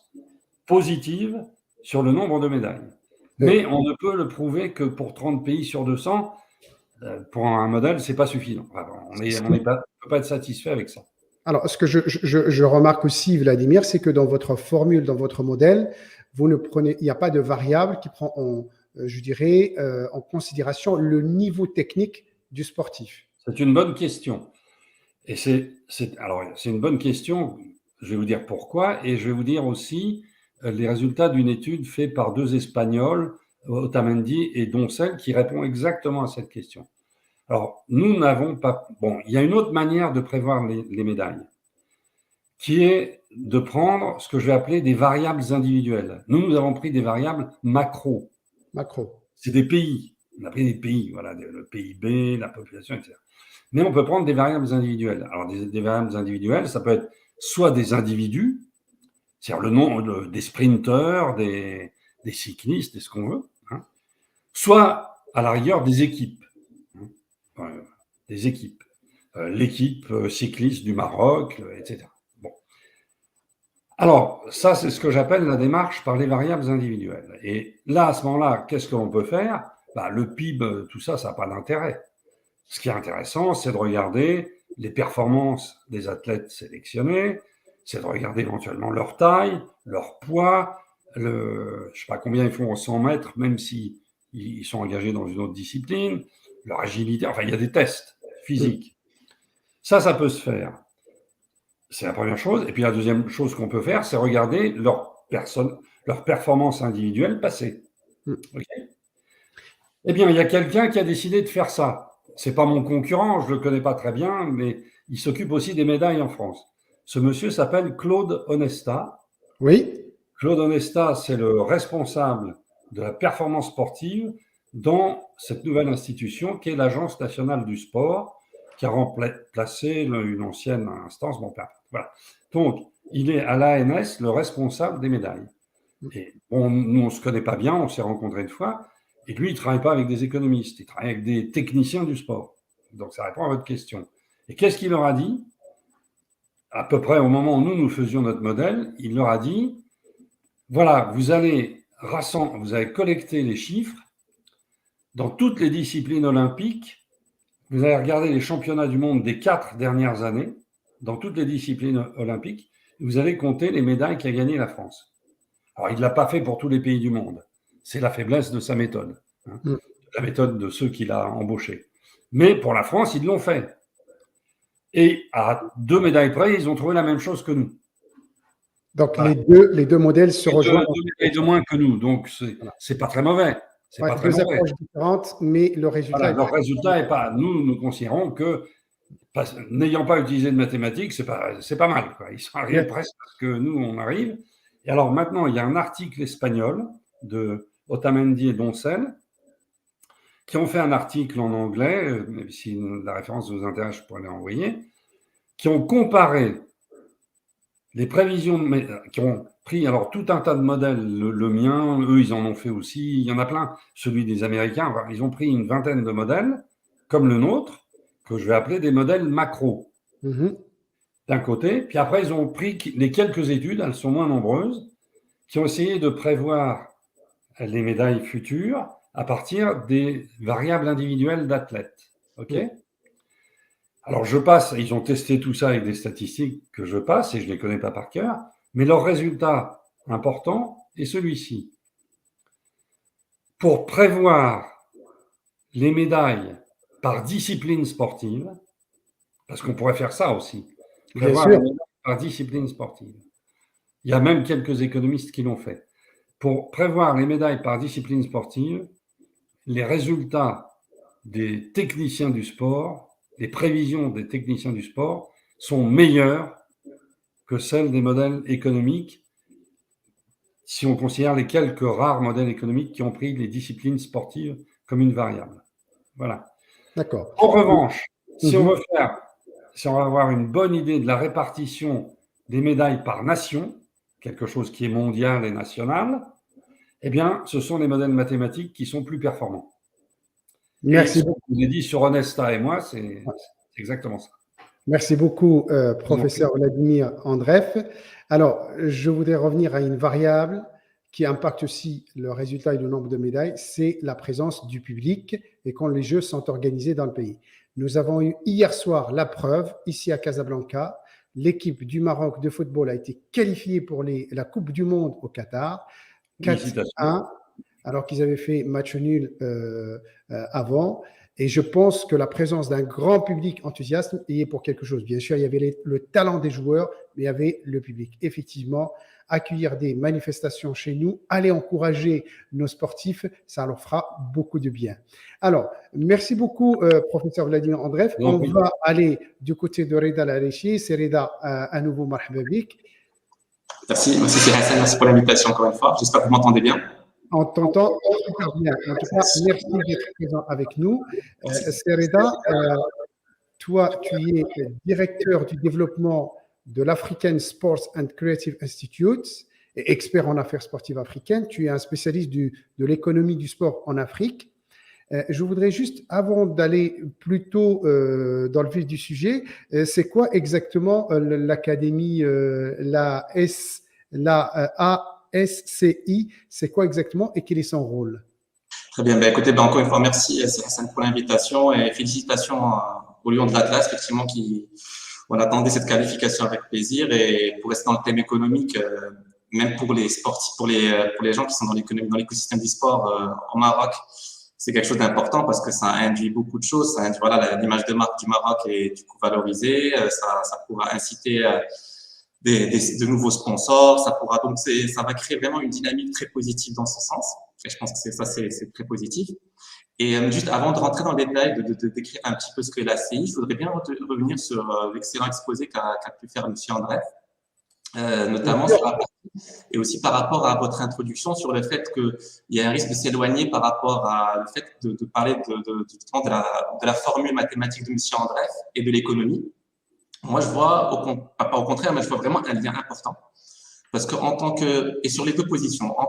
S2: positive sur le nombre de médailles. Mais on ne peut le prouver que pour 30 pays sur 200. Pour un modèle, ce n'est pas suffisant. On ne peut pas être satisfait avec ça.
S1: Alors, ce que je remarque aussi, Vladimir, c'est que dans votre formule, dans votre modèle, il n'y a pas de variable qui prend je dirais, en considération le niveau technique du sportif.
S2: C'est une bonne question. Et c'est une bonne question. Je vais vous dire pourquoi, et je vais vous dire aussi les résultats d'une étude faite par 2 Espagnols, Otamendi et Doncel, qui répond exactement à cette question. Alors, nous n'avons pas... Bon, il y a une autre manière de prévoir les médailles, qui est de prendre ce que je vais appeler des variables individuelles. Nous avons pris des variables macro.
S1: Macro.
S2: C'est des pays. On a pris des pays, voilà, le PIB, la population, etc. Mais on peut prendre des variables individuelles. Alors, des variables individuelles, ça peut être soit des individus, c'est-à-dire le nombre des sprinteurs, des cyclistes, et ce qu'on veut, hein, soit, à la rigueur, des équipes. Des équipes. L'équipe cycliste du Maroc, etc. Bon. Alors, ça, c'est ce que j'appelle la démarche par les variables individuelles. Et là, à ce moment-là, qu'est-ce que l'on peut faire? Le PIB, tout ça, ça n'a pas d'intérêt. Ce qui est intéressant, c'est de regarder les performances des athlètes sélectionnés, c'est de regarder éventuellement leur taille, leur poids, je ne sais pas combien ils font au 100 mètres, même s'ils sont engagés dans une autre discipline, leur agilité, enfin, il y a des tests physiques. Ça peut se faire. C'est la première chose. Et puis la deuxième chose qu'on peut faire, c'est regarder leur performance individuelle passée. Okay. Eh bien, il y a quelqu'un qui a décidé de faire ça. Ce n'est pas mon concurrent, je ne le connais pas très bien, mais il s'occupe aussi des médailles en France. Ce monsieur s'appelle Claude Onesta.
S1: Oui.
S2: Claude Onesta, c'est le responsable de la performance sportive dans cette nouvelle institution qui est l'Agence nationale du sport, qui a remplacé une ancienne instance. Bon, voilà. Donc, il est à l'ANS le responsable des médailles. Et nous, on ne se connaît pas bien, on s'est rencontrés une fois, et lui, il ne travaille pas avec des économistes, il travaille avec des techniciens du sport. Donc, ça répond à votre question. Et qu'est-ce qu'il leur a dit? À peu près au moment où nous faisions notre modèle, il leur a dit, voilà, vous allez collecter les chiffres dans toutes les disciplines olympiques. Vous allez regarder les championnats du monde des 4 dernières années, dans toutes les disciplines olympiques, et vous allez compter les médailles qu'a gagnées la France. Alors, il ne l'a pas fait pour tous les pays du monde. c'est la faiblesse de sa méthode, hein,
S1: Mm.
S2: la méthode de ceux qu'il a embauchés. Mais pour la France, ils l'ont fait. Et à 2 médailles près, ils ont trouvé la même chose que nous.
S1: Donc,
S2: Voilà.
S1: les deux modèles se rejoignent.
S2: 2 médailles de moins que nous, donc c'est pas très mauvais. C'est
S1: Ouais,
S2: pas très
S1: deux
S2: mauvais.
S1: approches différentes, mais le résultat
S2: Voilà,
S1: est
S2: leur résultat est pas. Nous considérons que, n'ayant pas utilisé de mathématiques, c'est pas mal, quoi. Ils sont arrivés
S1: Ouais.
S2: presque à ce que nous, on arrive. Et alors maintenant, il y a un article espagnol de Otamendi et Doncel qui ont fait un article en anglais, si la référence vous intéresse, je pourrais l'envoyer, qui ont comparé les prévisions, qui ont pris alors tout un tas de modèles, le mien, eux ils en ont fait aussi, il y en a plein, celui des Américains, enfin, ils ont pris une vingtaine de modèles, comme le nôtre, que je vais appeler des modèles macro, d'un côté, puis après ils ont pris les quelques études, elles sont moins nombreuses, qui ont essayé de prévoir les médailles futures à partir des variables individuelles d'athlètes. OK ? Alors, ils ont testé tout ça avec des statistiques que je passe et je ne les connais pas par cœur, mais leur résultat important est celui-ci. Pour prévoir les médailles par discipline sportive, parce qu'on pourrait faire ça aussi, prévoir les médailles par discipline sportive. Il y a même quelques économistes qui l'ont fait. Pour prévoir les médailles par discipline sportive, les résultats des techniciens du sport, les prévisions des techniciens du sport sont meilleures que celles des modèles économiques, si on considère les quelques rares modèles économiques qui ont pris les disciplines sportives comme une variable. Voilà.
S1: D'accord.
S2: En revanche, si on va avoir une bonne idée de la répartition des médailles par nation, quelque chose qui est mondial et national, eh bien, ce sont les modèles mathématiques qui sont plus performants.
S1: Merci
S2: beaucoup. Je vous ai dit sur Onesta et moi, c'est exactement ça.
S1: Merci beaucoup, professeur Vladimir Andreev. Alors, je voudrais revenir à une variable qui impacte aussi le résultat et le nombre de médailles, c'est la présence du public et quand les Jeux sont organisés dans le pays. Nous avons eu hier soir la preuve, ici à Casablanca, l'équipe du Maroc de football a été qualifiée pour la Coupe du Monde au Qatar, 4-1, alors qu'ils avaient fait match nul avant. Et je pense que la présence d'un grand public enthousiaste y est pour quelque chose. Bien sûr, il y avait le talent des joueurs, mais il y avait le public. Effectivement, accueillir des manifestations chez nous, aller encourager nos sportifs, ça leur fera beaucoup de bien. Alors, merci beaucoup, professeur Vladimir Andreev. On va aller du côté de Reda Larechi. C'est Reda, à nouveau, marhaba bik.
S3: Merci, c'est Hassan, merci pour l'invitation encore une fois. J'espère que vous m'entendez bien.
S1: On t'entend super bien. En tout cas, merci d'être présent avec nous. Sereda, toi, tu es directeur du développement de l'African Sports and Creative Institute et expert en affaires sportives africaines. Tu es un spécialiste de l'économie du sport en Afrique. Je voudrais juste, avant d'aller plutôt dans le vif du sujet, c'est quoi exactement l'académie, la ASCI, c'est quoi exactement et quel est son rôle?
S3: Très bien, écoutez, encore une fois, merci Hassan pour l'invitation et félicitations au Lion de l'Atlas, effectivement, on attendait cette qualification avec plaisir. Et pour rester dans le thème économique, même pour les sportifs, pour les gens qui sont dans l'écosystème du sport au Maroc, c'est quelque chose d'important parce que ça induit beaucoup de choses. Ça induit, voilà, l'image de marque du Maroc est du coup valorisée, ça pourra inciter de nouveaux sponsors, ça va créer vraiment une dynamique très positive dans ce sens. Et je pense que c'est très positif. Et juste avant de rentrer dans le détail, de décrire un petit peu ce que est l'ACI, je voudrais bien revenir sur l'excellent exposé qu'a pu faire M. Andreev, notamment sur la partie, et aussi par rapport à votre introduction sur le fait qu'il y a un risque de s'éloigner par rapport à le fait de parler de la formule mathématique de M. Andreev et de l'économie. Moi, je vois, pas au contraire, mais je vois vraiment un lien important. Parce que et sur les deux positions, en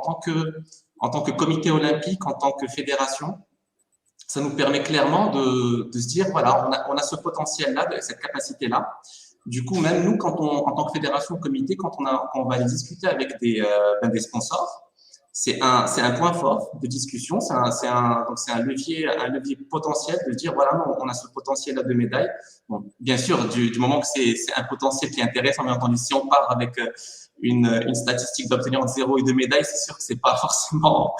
S3: tant que comité olympique, en tant que fédération, ça nous permet clairement de se dire, voilà, on a ce potentiel-là, cette capacité-là. Du coup, même nous, en tant que fédération, comité, quand on va aller discuter avec des sponsors, c'est un point fort de discussion, c'est un levier potentiel de dire, voilà, on a ce potentiel-là de médaille. Bon, bien sûr, du moment que c'est un potentiel qui est intéressant, bien entendu, si on part avec une statistique d'obtenir 0 et 2 médailles, c'est sûr que c'est pas forcément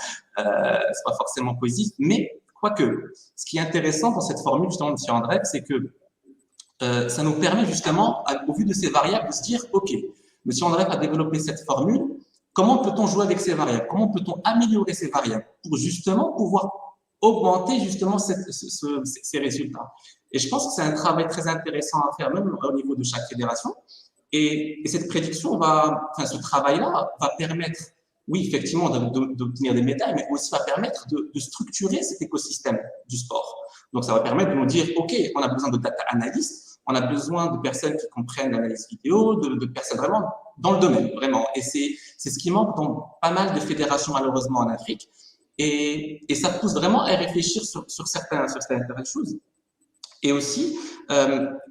S3: positif. Mais quoique, ce qui est intéressant dans cette formule justement de M. André, c'est que ça nous permet justement, au vu de ces variables, de se dire, OK, M. André a développé cette formule, comment peut-on jouer avec ces variables? Comment peut-on améliorer ces variables pour justement pouvoir augmenter justement ces résultats? Et je pense que c'est un travail très intéressant à faire, même au niveau de chaque fédération. Et cette prédiction ce travail-là va permettre, oui, effectivement, d'obtenir des médailles, mais aussi va permettre de structurer cet écosystème du sport. Donc, ça va permettre de nous dire, OK, on a besoin de data analystes, on a besoin de personnes qui comprennent l'analyse vidéo, de personnes vraiment dans le domaine, vraiment. Et c'est ce qui manque dans pas mal de fédérations, malheureusement, en Afrique. Et ça pousse vraiment à réfléchir sur certaines choses. Et aussi,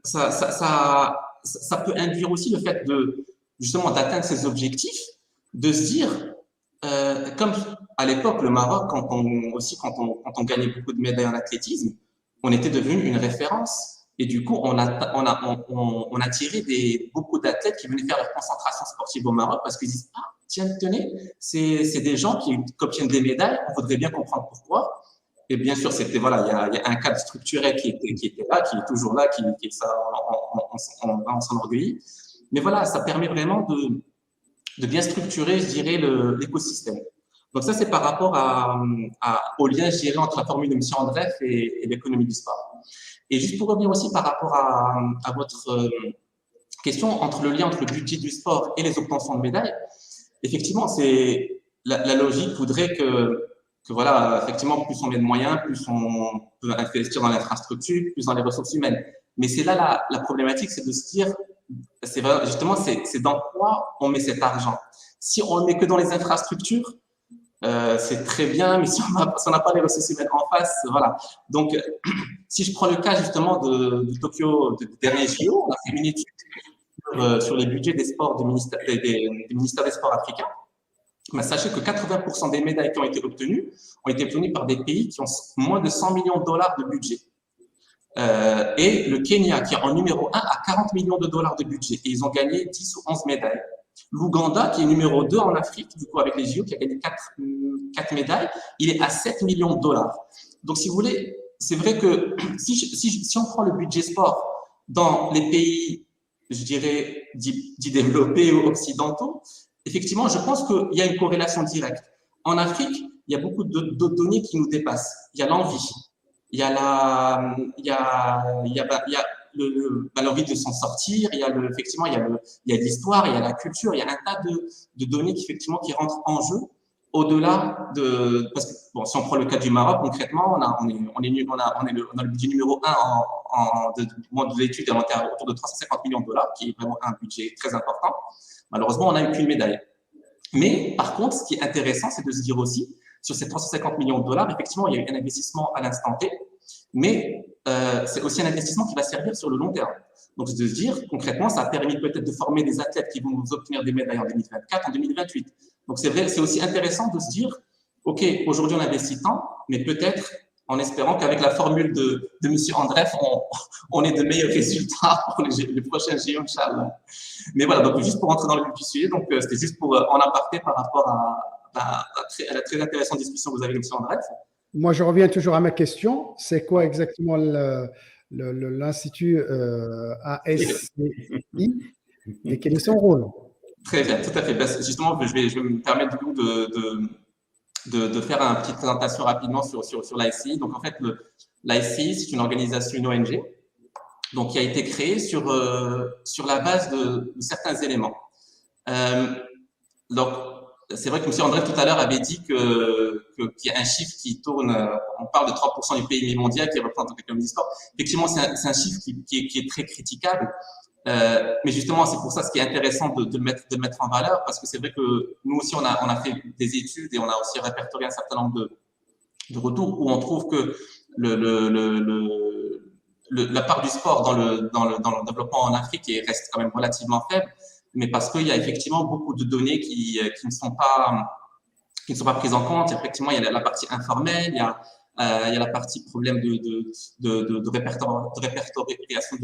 S3: ça peut induire aussi le fait justement d'atteindre ces objectifs, de se dire, comme à l'époque, le Maroc, quand on gagnait beaucoup de médailles en athlétisme, on était devenu une référence. Et du coup, on attirait beaucoup d'athlètes qui venaient faire leur concentration sportive au Maroc parce qu'ils disent, ah, tiens, tenez, c'est des gens qui obtiennent des médailles, on voudrait bien comprendre pourquoi. Et bien sûr, il y a un cadre structuré qui était là, qui est toujours là, on s'enorgueillit. Mais voilà, ça permet vraiment de bien structurer, je dirais, l'écosystème. Donc ça, c'est par rapport au lien, je dirais, entre la formule de M. André et l'économie du sport. Et juste pour revenir aussi par rapport à votre question entre le lien entre le budget du sport et les obtentions de médailles, effectivement, c'est la logique voudrait que voilà, effectivement, plus on met de moyens, plus on peut investir dans l'infrastructure, plus dans les ressources humaines. Mais c'est là la problématique, c'est de se dire, c'est dans quoi on met cet argent. Si on ne met que dans les infrastructures, c'est très bien, mais si on n'a pas les ressources humaines en face, voilà. Donc, si je prends le cas justement de Tokyo, de dernier JO, on a fait une étude sur les budgets des sports du ministère des Sports africains. Mais sachez que 80% des médailles qui ont été obtenues par des pays qui ont moins de 100 millions de dollars de budget. Et le Kenya, qui est en numéro 1, a 40 millions de dollars de budget. Et ils ont gagné 10 ou 11 médailles. L'Ouganda, qui est numéro 2 en Afrique, du coup, avec les JO, qui a gagné 4 médailles, il est à 7 millions de dollars. Donc, si vous voulez, c'est vrai que si on prend le budget sport dans les pays, je dirais, dits développés ou occidentaux, effectivement, je pense qu'il y a une corrélation directe. En Afrique, il y a beaucoup de données qui nous dépassent. Il y a l'envie, il y a l'envie de s'en sortir, effectivement, il y a l'histoire, il y a la culture, il y a un tas de données qui rentrent en jeu au-delà de, parce que bon, si on prend le cas du Maroc, concrètement, on a le budget numéro 1 de l'étude, on était autour de 350 millions de dollars, qui est vraiment un budget très important. Malheureusement, on n'a eu qu'une médaille. Mais par contre, ce qui est intéressant, c'est de se dire aussi, sur ces 350 millions de dollars, effectivement, il y a eu un investissement à l'instant T, mais c'est aussi un investissement qui va servir sur le long terme. Donc, de se dire, concrètement, ça a permis peut-être de former des athlètes qui vont nous obtenir des médailles en 2024, en 2028. Donc, c'est vrai, c'est aussi intéressant de se dire, OK, aujourd'hui, on investit tant, mais peut-être en espérant qu'avec la formule de M. André, on ait de meilleurs résultats pour les prochains JO, Inch'Allah. Mais voilà, donc juste pour entrer dans le vif du sujet, donc c'était juste pour en aparté par rapport à la très intéressante discussion que vous avez avec M. André.
S1: Moi, je reviens toujours à ma question. C'est quoi exactement l'Institut ASCI et quel est son rôle?
S3: Très bien, tout à fait. Justement, je vais me permettre du coup de faire une petite présentation rapidement sur l'ASCI. Donc, en fait, l'ASCI, c'est une organisation, une ONG, donc, qui a été créée sur la base de certains éléments. Donc, c'est vrai que M. André tout à l'heure avait dit qu'il y a un chiffre qui tourne, on parle de 30% du PIB mondial qui représente l'économie du sport. Effectivement, c'est un chiffre qui est très critiquable. Mais justement, c'est pour ça ce qui est intéressant de le mettre en valeur, parce que c'est vrai que nous aussi, on a fait des études et on a aussi répertorié un certain nombre de retours où on trouve que la part du sport dans le développement en Afrique reste quand même relativement faible, mais parce qu'il y a effectivement beaucoup de données qui ne sont pas prises en compte. Effectivement, il y a la partie informelle, il y a la partie problème de répertoriation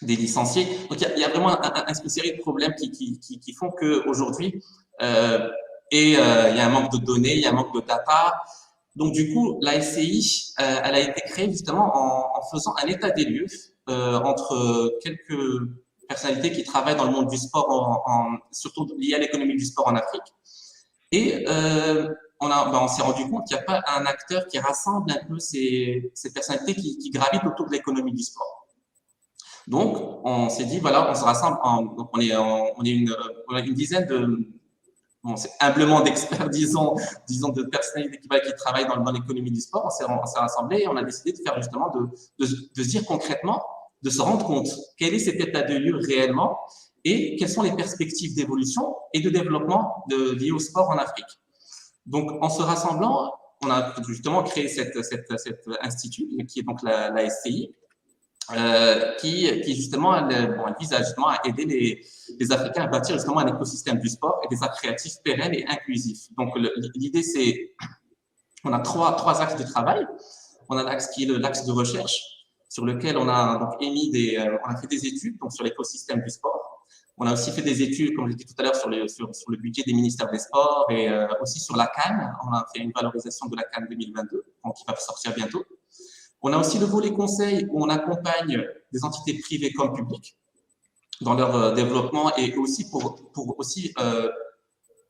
S3: des licenciés. Donc, il y a vraiment une série de problèmes qui font qu'aujourd'hui, il y a un manque de données, il y a un manque de data. Donc, du coup, la SCI, elle a été créée justement en faisant un état des lieux entre quelques personnalités qui travaillent dans le monde du sport, surtout liées à l'économie du sport en Afrique. Et on s'est rendu compte qu'il n'y a pas un acteur qui rassemble un peu ces personnalités qui gravitent autour de l'économie du sport. Donc, on s'est dit, voilà, on se rassemble, donc on est une dizaine de, bon, c'est humblement d'experts, disons, de personnalités qui travaillent dans l'économie du sport. On s'est rassemblés et on a décidé de faire justement, de se dire concrètement, de se rendre compte quel est cet état de lieu réellement et quelles sont les perspectives d'évolution et de développement liées au sport en Afrique. Donc, en se rassemblant, on a justement créé cet institut qui est donc la SCI, qui justement, elle vise justement à aider les Africains à bâtir justement un écosystème du sport et des actes créatifs pérennes et inclusifs. Donc, l'idée, c'est, on a trois axes de travail. On a l'axe qui est l'axe de recherche, sur lequel on a donc on a fait des études donc sur l'écosystème du sport. On a aussi fait des études, comme je l'ai dit tout à l'heure, sur le budget des ministères des sports et aussi sur la CAN. On a fait une valorisation de la CAN 2022, donc qui va sortir bientôt. On a aussi le volet conseil où on accompagne des entités privées comme publiques dans leur développement et aussi pour aussi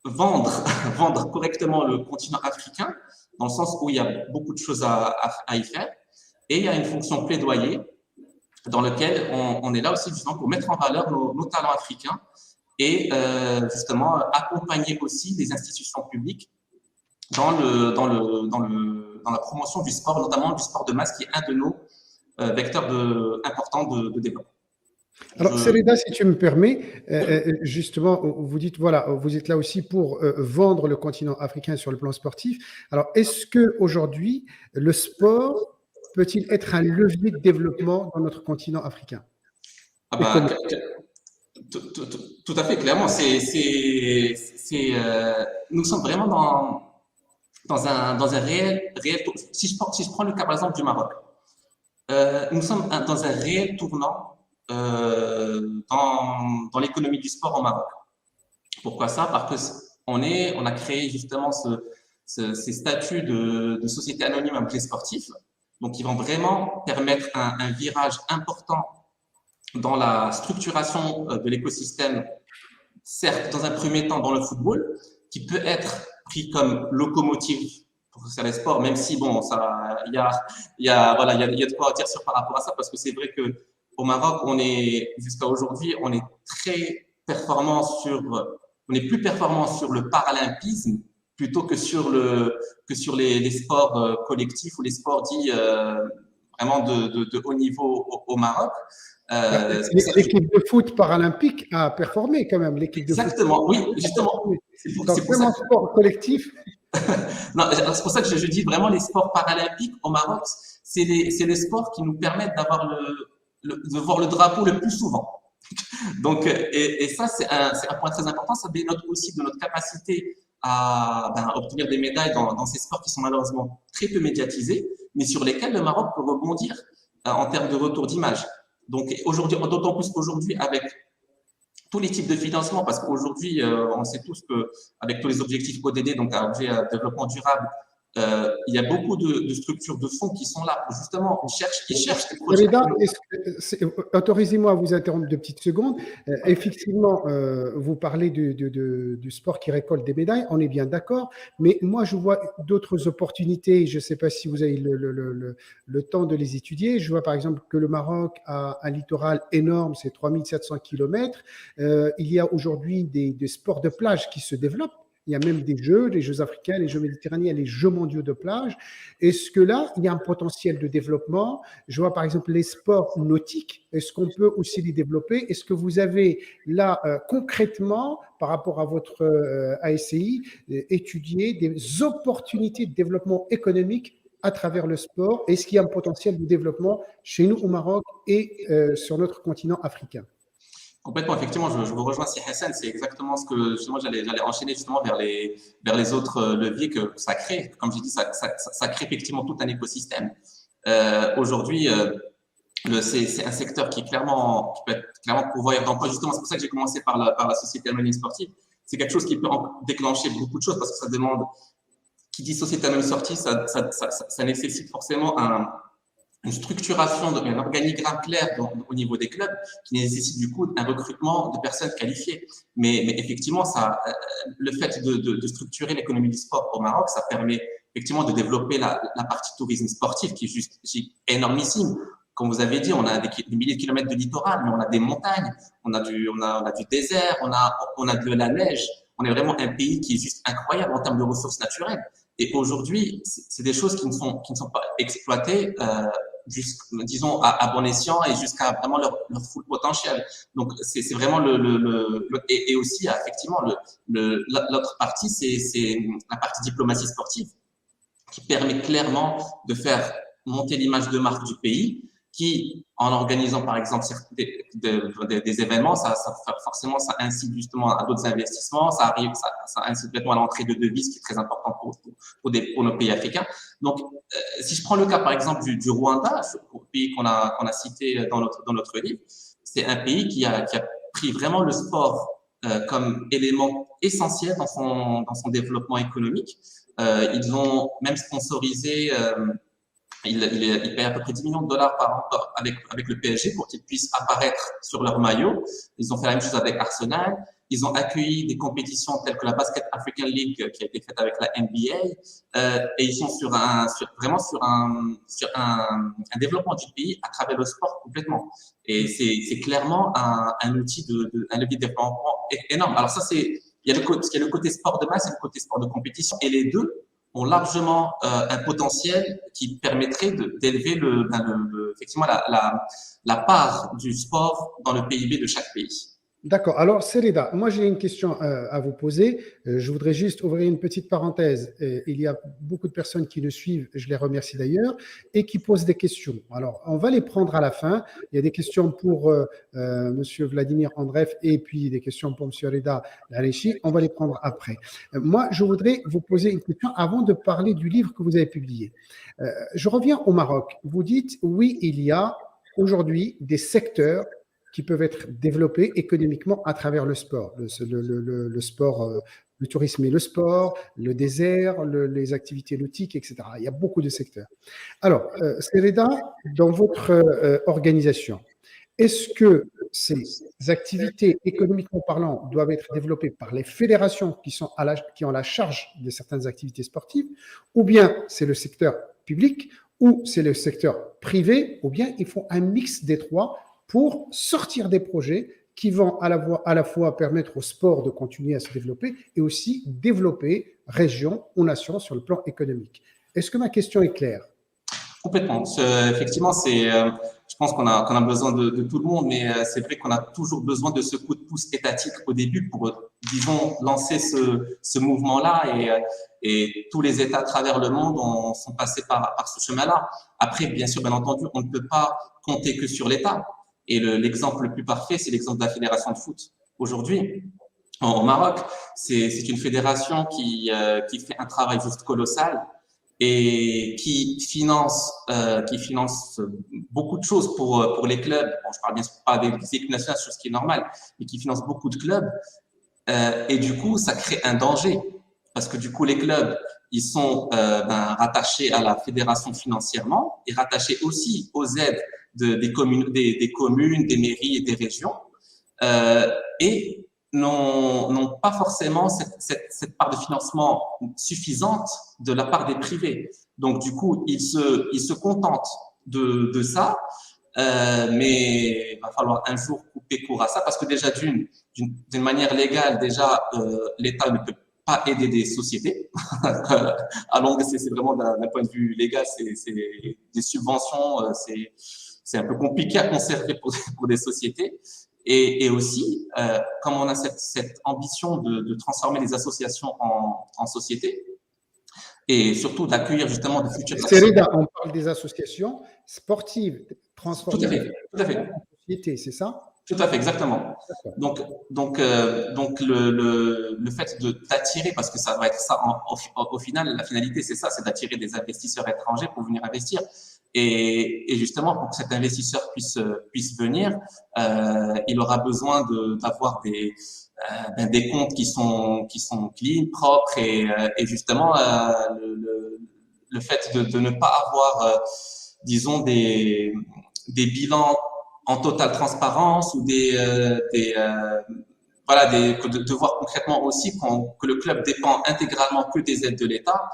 S3: vendre correctement le continent africain, dans le sens où il y a beaucoup de choses à y faire. Et il y a une fonction plaidoyer dans lequel on est là aussi justement pour mettre en valeur nos talents africains et justement accompagner aussi les institutions publiques dans la promotion du sport, notamment du sport de masse, qui est un de nos vecteurs importants de développement.
S1: Alors, Sereda, si tu me permets, justement, vous dites, voilà, vous êtes là aussi pour vendre le continent africain sur le plan sportif. Alors, est-ce qu'aujourd'hui, le sport peut-il être un levier de développement dans notre continent africain?
S3: Tout à fait, clairement. Nous sommes vraiment dans un réel. Si je prends le cas par exemple du Maroc, nous sommes dans un réel tournant dans l'économie du sport au Maroc. Pourquoi ça? Parce qu'on a créé justement ces statuts de société anonyme appelés sportifs, donc qui vont vraiment permettre un virage important dans la structuration de l'écosystème, certes dans un premier temps dans le football, qui peut être pris comme locomotive pour faire les sports, même si bon, il y a de quoi dire par rapport à ça, parce que c'est vrai que au Maroc, jusqu'à aujourd'hui, on est très performant on est plus performant sur le paralympisme plutôt que sur les sports collectifs ou les sports dits vraiment de haut niveau au Maroc.
S1: L'équipe de foot paralympique a performé quand même.
S3: Exactement, oui, justement.
S1: C'est vraiment sport collectif.
S3: Non, c'est pour ça que je dis vraiment les sports paralympiques au Maroc, c'est les sports qui nous permettent de voir le drapeau le plus souvent. Donc, et ça, c'est un point très important. Ça dénote aussi de notre capacité à obtenir des médailles dans ces sports qui sont malheureusement très peu médiatisés, mais sur lesquels le Maroc peut rebondir en termes de retour d'image. Donc, aujourd'hui, d'autant plus qu'aujourd'hui, avec tous les types de financement, parce qu'aujourd'hui, on sait tous qu'avec tous les objectifs ODD, donc à objet développement durable, il y a beaucoup de structures de fonds qui sont là pour justement qui cherchent des projets.
S1: Autorisez-moi à vous interrompre 2 petites secondes. Effectivement, vous parlez du sport qui récolte des médailles, on est bien d'accord, mais moi je vois d'autres opportunités, je ne sais pas si vous avez le temps de les étudier. Je vois par exemple que le Maroc a un littoral énorme, c'est 3700 km. Il y a aujourd'hui des sports de plage qui se développent. Il y a même des jeux, les Jeux africains, les Jeux méditerranéens, les Jeux mondiaux de plage. Est-ce que là, il y a un potentiel de développement? Je vois par exemple les sports nautiques. Est-ce qu'on peut aussi les développer? Est-ce que vous avez là, concrètement, par rapport à votre ASCI, étudié des opportunités de développement économique à travers le sport? Est-ce qu'il y a un potentiel de développement chez nous au Maroc et sur notre continent africain?
S3: Complètement, effectivement, je vous rejoins, si Hassan, c'est exactement ce que justement j'allais enchaîner justement vers les autres leviers que ça crée. Comme j'ai dit, ça crée effectivement tout un écosystème. Aujourd'hui, c'est un secteur qui peut être clairement pourvoyeur d'emploi. Justement, c'est pour ça que j'ai commencé par la société anonyme sportive. C'est quelque chose qui peut déclencher beaucoup de choses parce que ça demande, qui dit société anonyme sportive, ça nécessite forcément une structuration, un organigramme clair au niveau des clubs qui nécessite du coup un recrutement de personnes qualifiées. Mais effectivement, le fait de structurer l'économie du sport au Maroc, ça permet effectivement de développer la partie tourisme sportif qui est juste énormissime. Comme vous avez dit, on a des milliers de kilomètres de littoral, mais on a des montagnes, on a du désert, on a de la neige. On est vraiment un pays qui est juste incroyable en termes de ressources naturelles. Et aujourd'hui, c'est des choses qui ne sont pas exploitées, disons, à bon escient et jusqu'à vraiment leur full potentiel. Donc, c'est vraiment et aussi, effectivement, l'autre partie, c'est la partie diplomatie sportive qui permet clairement de faire monter l'image de marque du pays, qui, en organisant par exemple des événements, forcément, ça incite justement à d'autres investissements, ça incite complètement à l'entrée de devises qui est très importante pour nos pays africains. Donc, si je prends le cas par exemple du Rwanda, le pays qu'on a cité dans notre livre, c'est un pays qui a pris vraiment le sport comme élément essentiel dans son développement économique. Ils ont même sponsorisé il paye à peu près 10 millions de dollars par an avec le PSG pour qu'ils puissent apparaître sur leur maillot. Ils ont fait la même chose avec Arsenal. Ils ont accueilli des compétitions telles que la Basket African League qui a été faite avec la NBA. Et ils sont vraiment sur un développement du pays à travers le sport complètement. Et c'est clairement un outil un levier de développement énorme. Alors ça, il y a le côté sport de masse et le côté sport de compétition. Et les deux ont largement un potentiel qui permettrait d'élever effectivement la part du sport dans le PIB de chaque pays.
S1: D'accord. Alors, Sereda, moi j'ai une question à vous poser. Je voudrais juste ouvrir une petite parenthèse. Il y a beaucoup de personnes qui nous suivent, je les remercie d'ailleurs, et qui posent des questions. Alors, on va les prendre à la fin. Il y a des questions pour Monsieur Vladimir Andreev et puis des questions pour Monsieur Reda Larechi. On va les prendre après. Moi, je voudrais vous poser une question avant de parler du livre que vous avez publié. Je reviens au Maroc. Vous dites, oui, il y a aujourd'hui des secteurs qui peuvent être développés économiquement à travers le sport. Le sport, le tourisme et le sport, le désert, les activités nautiques, etc. Il y a beaucoup de secteurs. Alors, Sereda, dans votre organisation, est-ce que ces activités économiquement parlant doivent être développées par les fédérations qui ont la charge de certaines activités sportives, ou bien c'est le secteur public, ou c'est le secteur privé, ou bien ils font un mix des trois pour sortir des projets qui vont à la fois permettre au sport de continuer à se développer et aussi développer région ou nation sur le plan économique. Est-ce que ma question est claire?
S3: Complètement. Effectivement, je pense qu'on a besoin de tout le monde, mais c'est vrai qu'on a toujours besoin de ce coup de pouce étatique au début pour, disons, lancer ce mouvement-là et tous les États à travers le monde sont passés par ce chemin-là. Après, bien sûr, bien entendu, on ne peut pas compter que sur l'État. Et l'exemple le plus parfait, c'est l'exemple de la fédération de foot. Aujourd'hui, au Maroc, c'est une fédération qui fait un travail juste colossal et qui finance beaucoup de choses pour les clubs. Bon, je parle bien sûr pas des équipes nationales, chose qui est normale, mais qui finance beaucoup de clubs. Et du coup, ça crée un danger parce que du coup, les clubs, ils sont rattachés à la fédération financièrement et rattachés aussi aux aides des communes, des mairies et des régions, et n'ont pas forcément cette part de financement suffisante de la part des privés. Donc, du coup, ils se contentent de ça, mais il va falloir un jour couper court à ça parce que déjà, d'une manière légale, déjà, l'État ne peut pas aider des sociétés. À longue, c'est vraiment d'un point de vue légal, c'est des subventions, c'est un peu compliqué à conserver pour des sociétés. Et aussi, comme on a cette ambition de transformer les associations en sociétés et surtout d'accueillir justement de futurs
S1: actionnaires. On parle des associations sportives transformées
S3: tout à fait.
S1: en sociétés, c'est ça?
S3: Tout à fait, exactement. Donc le fait d'attirer, parce que ça va être ça au final, la finalité c'est ça, c'est d'attirer des investisseurs étrangers pour venir investir. Et justement, pour que cet investisseur puisse venir, il aura besoin d'avoir des comptes qui sont clean, propres et justement le fait de ne pas avoir disons des bilans en totale transparence ou voilà, de voir concrètement aussi que le club dépend intégralement que des aides de l'État,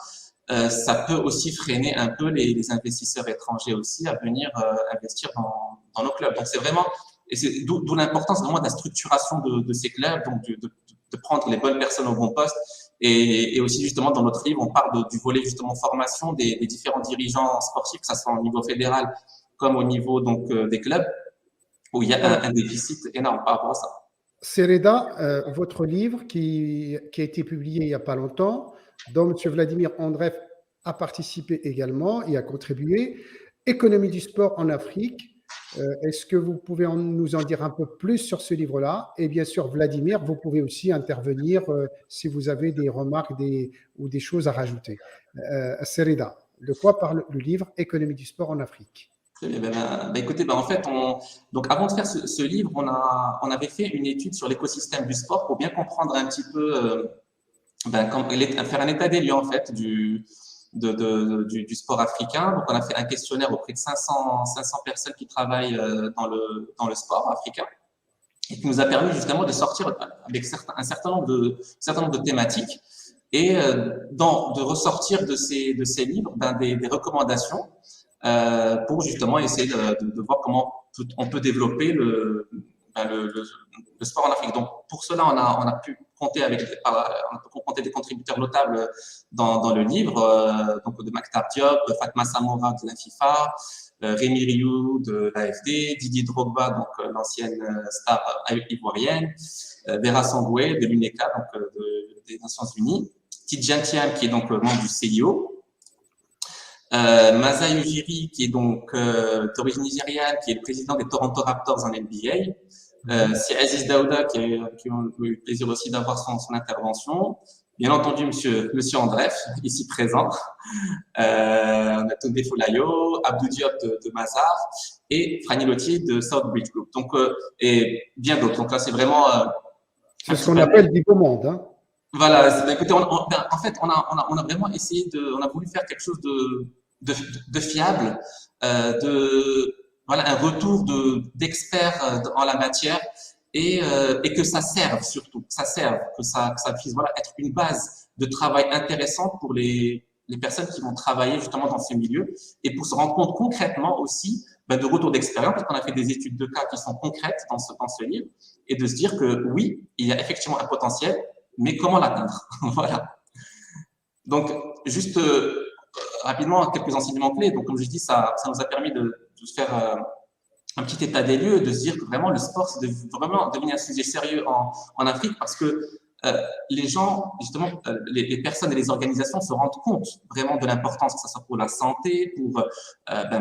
S3: ça peut aussi freiner un peu les investisseurs étrangers aussi à venir investir dans nos clubs. Donc c'est vraiment, et c'est d'où l'importance vraiment de la structuration de ces clubs, donc de prendre les bonnes personnes au bon poste. Et aussi justement dans notre livre, on parle du volet justement formation des différents dirigeants sportifs, que ça soit au niveau fédéral comme au niveau donc des clubs, où il y a un déficit énorme par rapport à ça.
S1: Sereda, votre livre qui a été publié il n'y a pas longtemps, dont M. Vladimir Andreev a participé également et a contribué, Économie du sport en Afrique. Est-ce que vous pouvez nous en dire un peu plus sur ce livre-là? Et bien sûr, Vladimir, vous pouvez aussi intervenir si vous avez des remarques ou des choses à rajouter. Sereda, de quoi parle le livre Économie du sport en Afrique?
S3: Écoutez, en fait, donc avant de faire ce livre, on avait fait une étude sur l'écosystème du sport pour bien comprendre un petit peu, faire un état des lieux en fait du sport africain. Donc, on a fait un questionnaire auprès de 500 personnes qui travaillent dans le sport africain et qui nous a permis justement de sortir avec un certain nombre de thématiques et de ressortir de ces livres des recommandations pour justement essayer de voir comment on peut développer le sport en Afrique. Donc, pour cela, on a pu compter des contributeurs notables dans le livre, donc de Maktar Diop, Fatma Samoura de la FIFA, Rémi Rioux de l'AFD, Didier Drogba, donc l'ancienne star ivoirienne, Vera Sangoué de l'UNECA, donc des Nations Unies, Tidjane Thiam qui est donc membre du CIO, Masa Ujiri, qui est donc d'origine nigériane, qui est le président des Toronto Raptors en NBA. C'est Aziz Daouda qui a eu le plaisir aussi d'avoir son intervention. Bien entendu, monsieur Andreev, ici présent. On a Tondé Folayo, Abdou Diop de Mazar et Franny Lotier de Southbridge Group. Donc, et bien d'autres. Donc là, c'est vraiment.
S1: C'est ce qu'on appelle du beau monde, hein.
S3: Voilà. Écoutez, en fait, on a vraiment essayé on a voulu faire quelque chose de fiable, voilà, un retour d'experts en la matière et que ça serve surtout, que ça puisse voilà être une base de travail intéressante pour les personnes qui vont travailler justement dans ces milieux et pour se rendre compte concrètement aussi de retour d'expérience parce qu'on a fait des études de cas qui sont concrètes dans ce livre et de se dire que oui, il y a effectivement un potentiel, mais comment l'atteindre? Voilà. Donc juste rapidement quelques enseignements clés. Donc comme je dis, ça nous a permis de faire un petit état des lieux, de se dire que vraiment le sport, c'est vraiment devenir un sujet sérieux en Afrique parce que les gens, justement, les personnes et les organisations se rendent compte vraiment de l'importance, que ce soit pour la santé, pour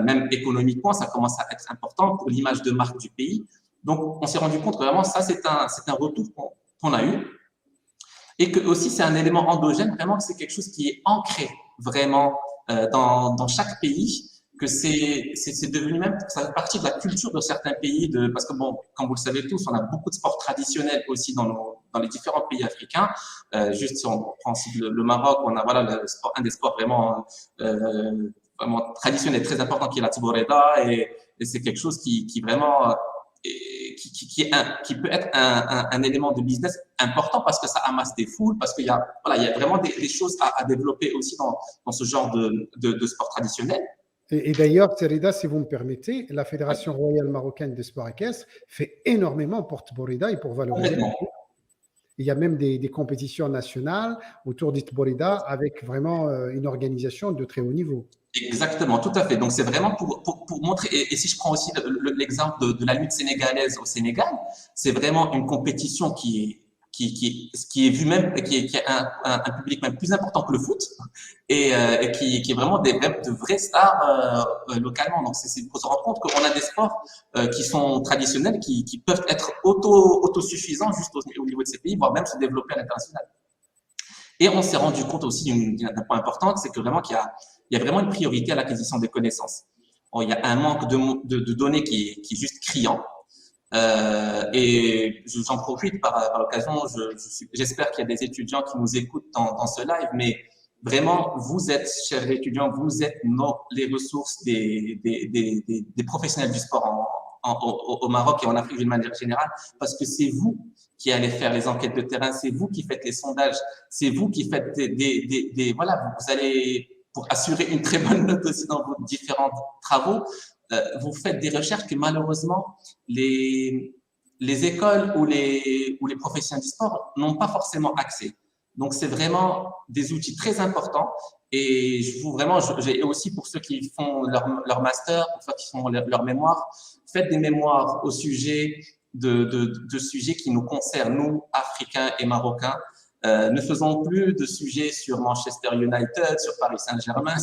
S3: même économiquement, ça commence à être important pour l'image de marque du pays. Donc, on s'est rendu compte que vraiment, ça, c'est un retour qu'on a eu et que aussi, c'est un élément endogène, vraiment, que c'est quelque chose qui est ancré vraiment dans chaque pays, que c'est devenu même, ça fait partie de la culture de certains pays, parce que bon, comme vous le savez tous, on a beaucoup de sports traditionnels aussi dans les différents pays africains. Juste si on prend le Maroc, on a voilà un des sports vraiment traditionnel, très important, qui est la Tiboreda, et c'est quelque chose qui vraiment qui peut être un élément de business important parce que ça amasse des foules, parce qu'il y a vraiment des choses à développer aussi dans ce genre de sport traditionnel.
S1: Et d'ailleurs, Sereda, si vous me permettez, la Fédération royale marocaine de sport équestre fait énormément pour Tborida et pour valoriser. Il y a même des compétitions nationales autour du Tborida avec vraiment une organisation de très haut niveau.
S3: Exactement, tout à fait. Donc, c'est vraiment pour montrer, et si je prends aussi l'exemple de la lutte sénégalaise au Sénégal, c'est vraiment une compétition qui est vue même, qui a un public même plus important que le foot et qui est vraiment de vraies stars localement. Donc, c'est pour se rendre compte qu'on a des sports qui sont traditionnels, qui peuvent être autosuffisants juste au niveau de ces pays, voire même se développer à l'international. Et on s'est rendu compte aussi d'un point important, c'est que vraiment qu'il y a vraiment une priorité à l'acquisition des connaissances. il y a un manque de données qui est juste criant. Et j'en profite par l'occasion, j'espère qu'il y a des étudiants qui nous écoutent dans ce live, mais vraiment, vous êtes, chers étudiants, vous êtes les ressources des professionnels du sport au Maroc et en Afrique d'une manière générale, parce que c'est vous qui allez faire les enquêtes de terrain, c'est vous qui faites les sondages, c'est vous qui faites voilà, vous allez, pour assurer une très bonne note aussi dans vos différents travaux, vous faites des recherches que malheureusement les écoles ou les professionnels du sport n'ont pas forcément accès. Donc, c'est vraiment des outils très importants. Et j'ai aussi pour ceux qui font leur master, pour ceux qui font leur mémoire, faites des mémoires au sujet de sujets qui nous concernent, nous, Africains et Marocains. Ne faisons plus de sujets sur Manchester United, sur Paris Saint-Germain.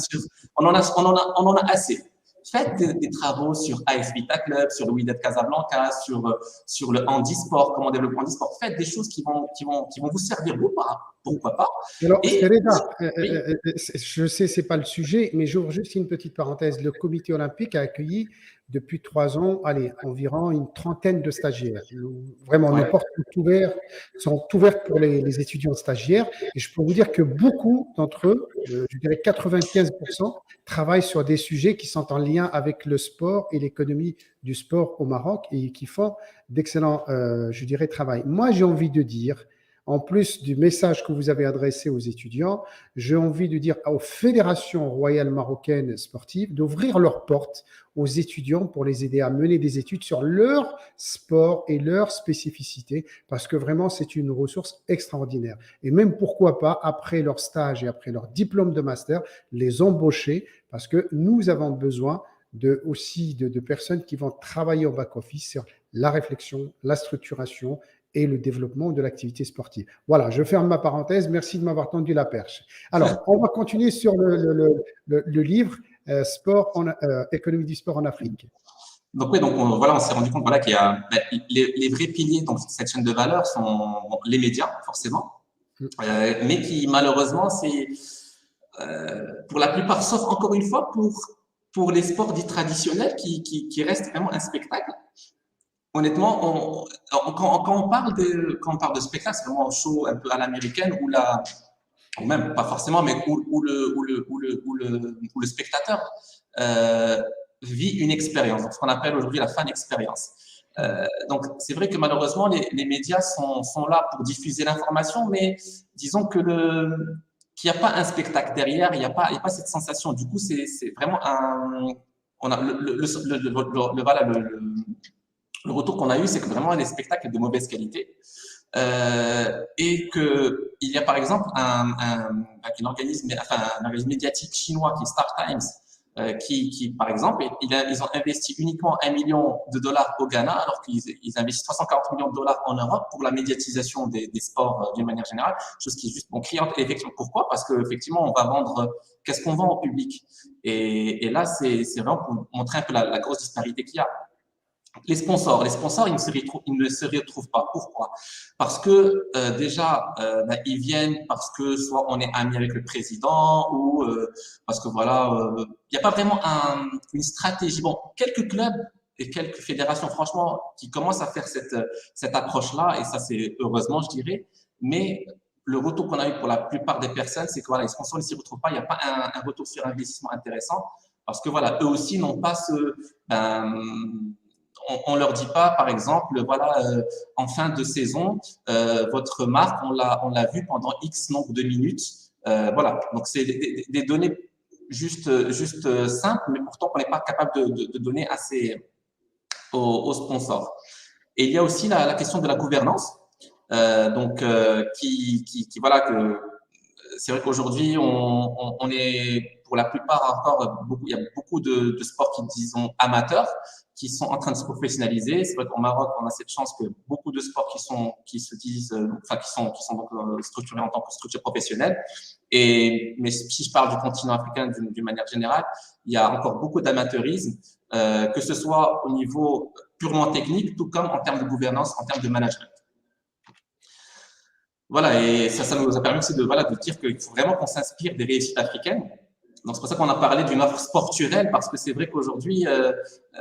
S3: On en a assez. Faites des travaux sur AS Vita Club, sur le Wydad Casablanca, sur le handisport, comment développer le handisport. Faites des choses qui vont vous servir ou pas, pourquoi pas.
S1: Alors,
S3: Et,
S1: Reda,
S3: oui.
S1: je sais, c'est pas le sujet, mais j'ouvre juste une petite parenthèse. Le comité olympique a accueilli depuis 3 ans, allez, environ une trentaine de stagiaires. Vraiment, nos
S3: Ouais.
S1: portes sont ouvertes pour les étudiants stagiaires. Et je peux vous dire que beaucoup d'entre eux, je dirais 95%, travaillent sur des sujets qui sont en lien avec le sport et l'économie du sport au Maroc et qui font d'excellents, je dirais, travail. Moi, j'ai envie de dire, en plus du message que vous avez adressé aux étudiants, j'ai envie de dire aux fédérations royales marocaines sportives d'ouvrir leurs portes aux étudiants pour les aider à mener des études sur leur sport et leur spécificité, parce que vraiment, c'est une ressource extraordinaire. Et même, pourquoi pas, après leur stage et après leur diplôme de master, les embaucher, parce que nous avons besoin aussi de personnes qui vont travailler au back-office sur la réflexion, la structuration et le développement de l'activité sportive. Voilà, je ferme ma parenthèse. Merci de m'avoir tendu la perche. Alors, on va continuer sur le livre Économie du sport en Afrique.
S3: Donc oui, voilà, on s'est rendu compte voilà qu'il y a les vrais piliers donc cette chaîne de valeur sont les médias forcément, mais qui malheureusement c'est pour la plupart, sauf encore une fois pour les sports dits traditionnels qui restent vraiment un spectacle. Honnêtement, quand on parle de spectacle, c'est vraiment un show un peu à l'américaine ou même pas forcément, mais où le spectateur vit une expérience, ce qu'on appelle aujourd'hui la fan expérience. Donc, c'est vrai que malheureusement, les médias sont là pour diffuser l'information, mais disons que qu'il n'y a pas un spectacle derrière, il n'y a pas cette sensation. Du coup, c'est vraiment on a le retour qu'on a eu, c'est que vraiment les spectacles de mauvaise qualité. Et qu'il y a par exemple un organisme médiatique chinois qui est Star Times, qui par exemple, ils ont investi uniquement $1 million au Ghana, alors qu'ils investissent 340 millions de dollars en Europe pour la médiatisation des sports d'une manière générale, chose qui est juste criante. Et effectivement, pourquoi? Parce qu'effectivement, on va vendre, qu'est-ce qu'on vend au public? Et là, c'est vraiment pour montrer un peu la grosse disparité qu'il y a. Les sponsors, ils ne se retrouvent pas. Pourquoi? Parce que déjà, ils viennent parce que soit on est ami avec le président ou parce que voilà, il n'y a pas vraiment une stratégie. Bon, quelques clubs et quelques fédérations, franchement, qui commencent à faire cette approche-là, et ça c'est heureusement, je dirais. Mais le retour qu'on a eu pour la plupart des personnes, c'est que voilà, les sponsors ne s'y retrouvent pas. Il n'y a pas un retour sur investissement intéressant parce que voilà, eux aussi n'ont pas on leur dit pas, par exemple, voilà, en fin de saison, votre marque, on l'a vu pendant X nombre de minutes. Voilà, donc c'est des données juste simples, mais pourtant qu'on n'est pas capable de donner assez aux sponsors. Et il y a aussi la question de la gouvernance, voilà que c'est vrai qu'aujourd'hui on est pour la plupart encore il y a beaucoup de sports qui disons amateurs qui sont en train de se professionnaliser. C'est vrai qu'au Maroc, on a cette chance que beaucoup de sports qui se disent, qui sont donc structurés en tant que structure professionnelle. Mais si je parle du continent africain d'une manière générale, il y a encore beaucoup d'amateurisme, que ce soit au niveau purement technique, tout comme en termes de gouvernance, en termes de management. Voilà, et ça nous a permis aussi de dire qu'il faut vraiment qu'on s'inspire des réussites africaines. Donc, c'est pour ça qu'on a parlé d'une offre sporturelle, parce que c'est vrai qu'aujourd'hui,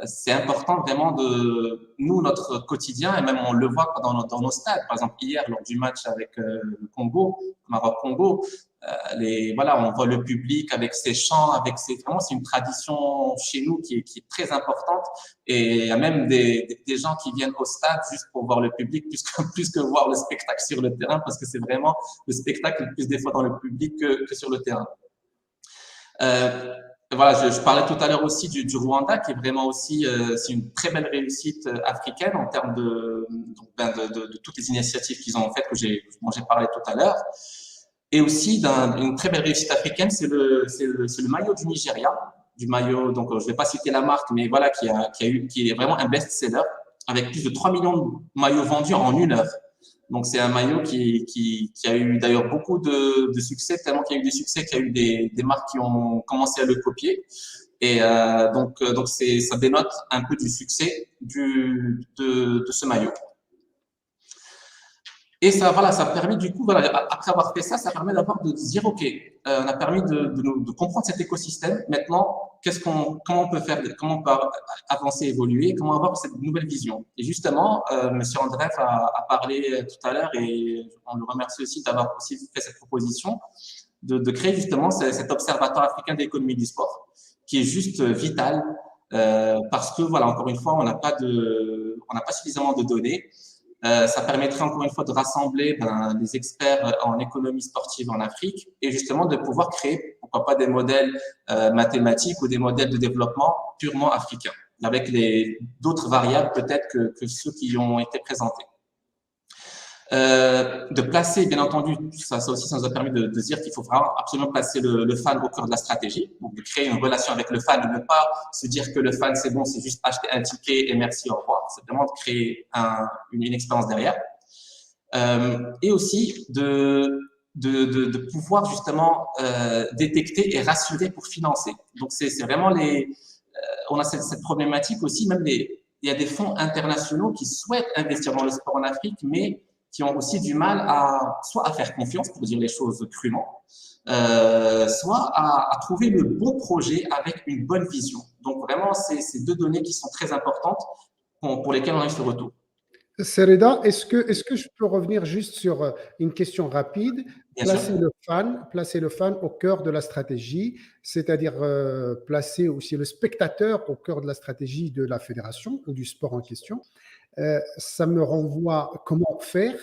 S3: c'est important vraiment de nous, notre quotidien, et même on le voit dans nos stades. Par exemple, hier, lors du match avec le Congo, Maroc-Congo, voilà, on voit le public avec ses chants, vraiment, c'est une tradition chez nous qui est très importante. Et il y a même des gens qui viennent au stade juste pour voir le public, plus que voir le spectacle sur le terrain, parce que c'est vraiment le spectacle plus des fois dans le public que sur le terrain. Voilà, je parlais tout à l'heure aussi du Rwanda, qui est vraiment aussi c'est une très belle réussite africaine en termes de toutes les initiatives qu'ils ont faites dont j'ai parlé tout à l'heure. Et aussi une très belle réussite africaine, c'est le maillot du Nigeria, donc je vais pas citer la marque, mais voilà, qui est vraiment un best-seller avec plus de 3 millions de maillots vendus en 1 heure. Donc, c'est un maillot qui a eu d'ailleurs beaucoup de succès, tellement qu'il y a eu des succès qu'il y a eu des marques qui ont commencé à le copier. Et donc ça dénote un peu du succès de ce maillot. Et ça a permis du coup, voilà, après avoir fait ça, ça permet de dire, OK, on a permis de comprendre cet écosystème. Maintenant, comment on peut faire, comment on peut avancer, évoluer, comment avoir cette nouvelle vision. Et justement, Monsieur Andreev a parlé tout à l'heure, et on le remercie aussi d'avoir aussi fait cette proposition de créer justement cet observatoire africain de l'économie du sport, qui est juste vital, parce que voilà, encore une fois, on n'a pas suffisamment de données. Ça permettrait encore une fois de rassembler des experts en économie sportive en Afrique, et justement de pouvoir créer, pourquoi pas, des modèles mathématiques ou des modèles de développement purement africains, avec d'autres variables peut-être que ceux qui ont été présentés. De placer, bien entendu, ça aussi, ça nous a permis de dire qu'il faut vraiment absolument placer le fan au cœur de la stratégie, donc de créer une relation avec le fan, de ne pas se dire que le fan, c'est bon, c'est juste acheter un ticket et merci, au revoir. C'est vraiment de créer une expérience derrière. Et aussi de pouvoir justement détecter et rassurer pour financer. Donc, c'est vraiment on a cette problématique aussi, même il y a des fonds internationaux qui souhaitent investir dans le sport en Afrique, mais qui ont aussi du mal soit à faire confiance, pour dire les choses crûment, soit à trouver le bon projet avec une bonne vision. Donc vraiment, c'est 2 données qui sont très importantes pour lesquelles on a eu ce retour.
S1: Sereda, est-ce que je peux revenir juste sur une question rapide? Placer le fan au cœur de la stratégie, c'est-à-dire placer aussi le spectateur au cœur de la stratégie de la fédération ou du sport en question. Ça me renvoie comment faire,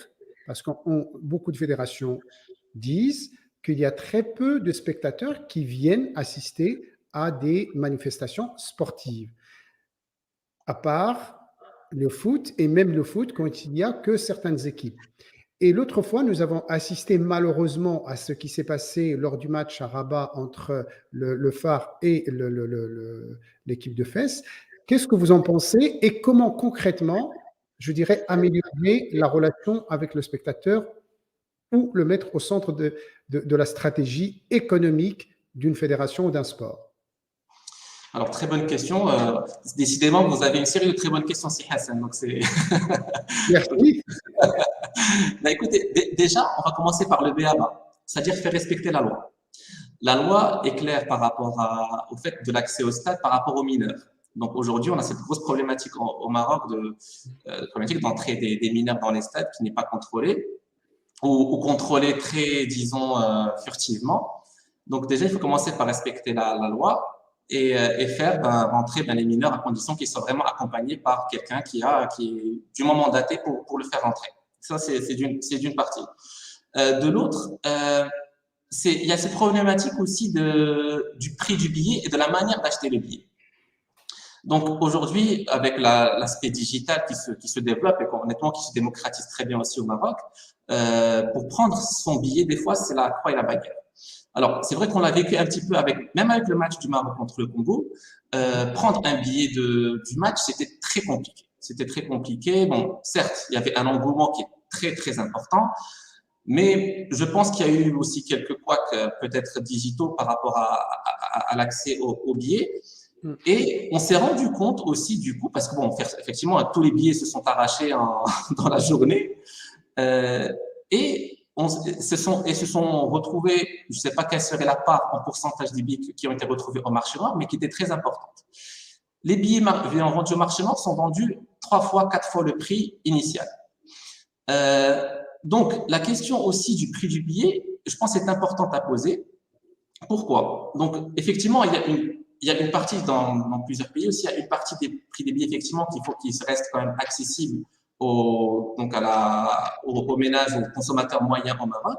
S1: parce que beaucoup de fédérations disent qu'il y a très peu de spectateurs qui viennent assister à des manifestations sportives, à part le foot, et même le foot quand il n'y a que certaines équipes. Et l'autre fois, nous avons assisté malheureusement à ce qui s'est passé lors du match à Rabat entre le Phare et l'équipe de Fès. Qu'est-ce que vous en pensez et comment concrètement, je dirais, améliorer la relation avec le spectateur ou le mettre au centre de la stratégie économique d'une fédération ou d'un sport?
S3: Alors, très bonne question. Décidément, vous avez une série de très bonnes questions, si Hassan. Donc, c'est.
S1: Merci.
S3: Écoutez, déjà, on va commencer par le BABA, c'est-à-dire faire respecter la loi. La loi est claire par rapport au fait de l'accès au stade par rapport aux mineurs. Donc, aujourd'hui, on a cette grosse problématique au Maroc problématique d'entrée des mineurs dans les stades qui n'est pas contrôlée ou contrôlée très, disons, furtivement. Donc, déjà, il faut commencer par respecter la loi. Et faire rentrer les mineurs à condition qu'ils soient vraiment accompagnés par quelqu'un qui est dûment mandaté pour le faire rentrer. Ça, c'est d'une partie. De l'autre, il y a cette problématique aussi du prix du billet et de la manière d'acheter le billet. Donc aujourd'hui, avec l'aspect digital qui se développe et honnêtement qui se démocratise très bien aussi au Maroc, pour prendre son billet, des fois, c'est la croix et la baguette. Alors, c'est vrai qu'on l'a vécu un petit peu même avec le match du Maroc contre le Congo. Prendre un billet du match, c'était très compliqué. C'était très compliqué. Bon, certes, il y avait un engouement qui est très, très important, mais je pense qu'il y a eu aussi quelques couacs peut-être digitaux par rapport à l'accès aux billets. Et on s'est rendu compte aussi, du coup, parce que bon, effectivement, tous les billets se sont arrachés dans la journée. Et se sont retrouvés, je ne sais pas quelle serait la part en pourcentage des billets qui ont été retrouvés au marché noir, mais qui était très importante. Les billets vendus au marché noir sont vendus 3 fois, 4 fois le prix initial. Donc, la question aussi du prix du billet, je pense, est importante à poser. Pourquoi? Donc, effectivement, il y a une partie dans plusieurs pays aussi, il y a une partie des prix des billets, effectivement, qu'il faut qu'ils restent quand même accessibles aux ménages, aux consommateurs moyens au Maroc.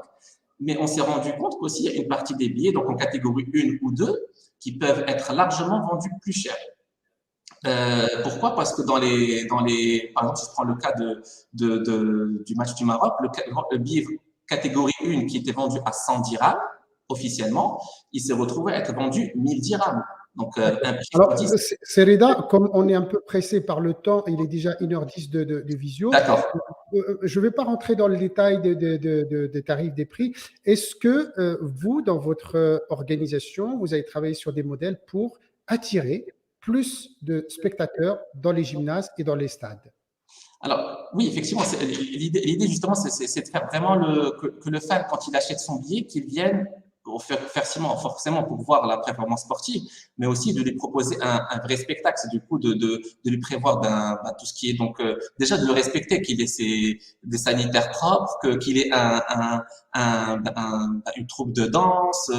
S3: Mais on s'est rendu compte qu'aussi, il y a une partie des billets, donc en catégorie 1 ou 2, qui peuvent être largement vendus plus cher. Pourquoi? Parce que par exemple, si je prends le cas du match du Maroc, le billet catégorie 1 qui était vendu à 100 dirhams, officiellement, il s'est retrouvé à être vendu 1000 dirhams. Donc, un prix
S1: Alors,
S3: de 10.
S1: Sereda, comme on est un peu pressé par le temps, il est déjà 1h10 de visio.
S3: D'accord.
S1: Je ne vais pas rentrer dans le détail des tarifs, des prix. Est-ce que vous, dans votre organisation, vous avez travaillé sur des modèles pour attirer plus de spectateurs dans les gymnases et dans les stades?
S3: Alors, oui, effectivement, l'idée justement, c'est de faire vraiment que le fan, quand il achète son billet, qu'il vienne forcément pour voir la performance sportive, mais aussi de lui proposer un vrai spectacle. C'est du coup de lui prévoir tout ce qui est donc déjà de le respecter, qu'il ait des sanitaires propres, qu'il ait une troupe de danse,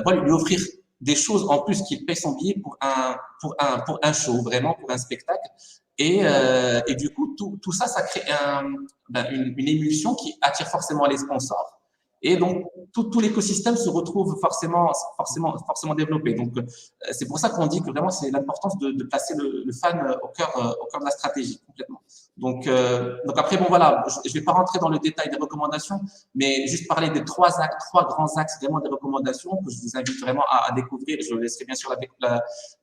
S3: voilà, lui offrir des choses en plus qu'il paye son billet pour un show, vraiment pour un spectacle. Et du coup, tout ça, ça crée une émulsion qui attire forcément les sponsors. Et donc, tout l'écosystème se retrouve forcément développé. Donc, c'est pour ça qu'on dit que vraiment, c'est l'importance de placer le fan au cœur de la stratégie, complètement. Donc après, bon, voilà, je vais pas rentrer dans le détail des recommandations, mais juste parler des trois grands axes vraiment des recommandations que je vous invite vraiment à découvrir. Je laisserai bien sûr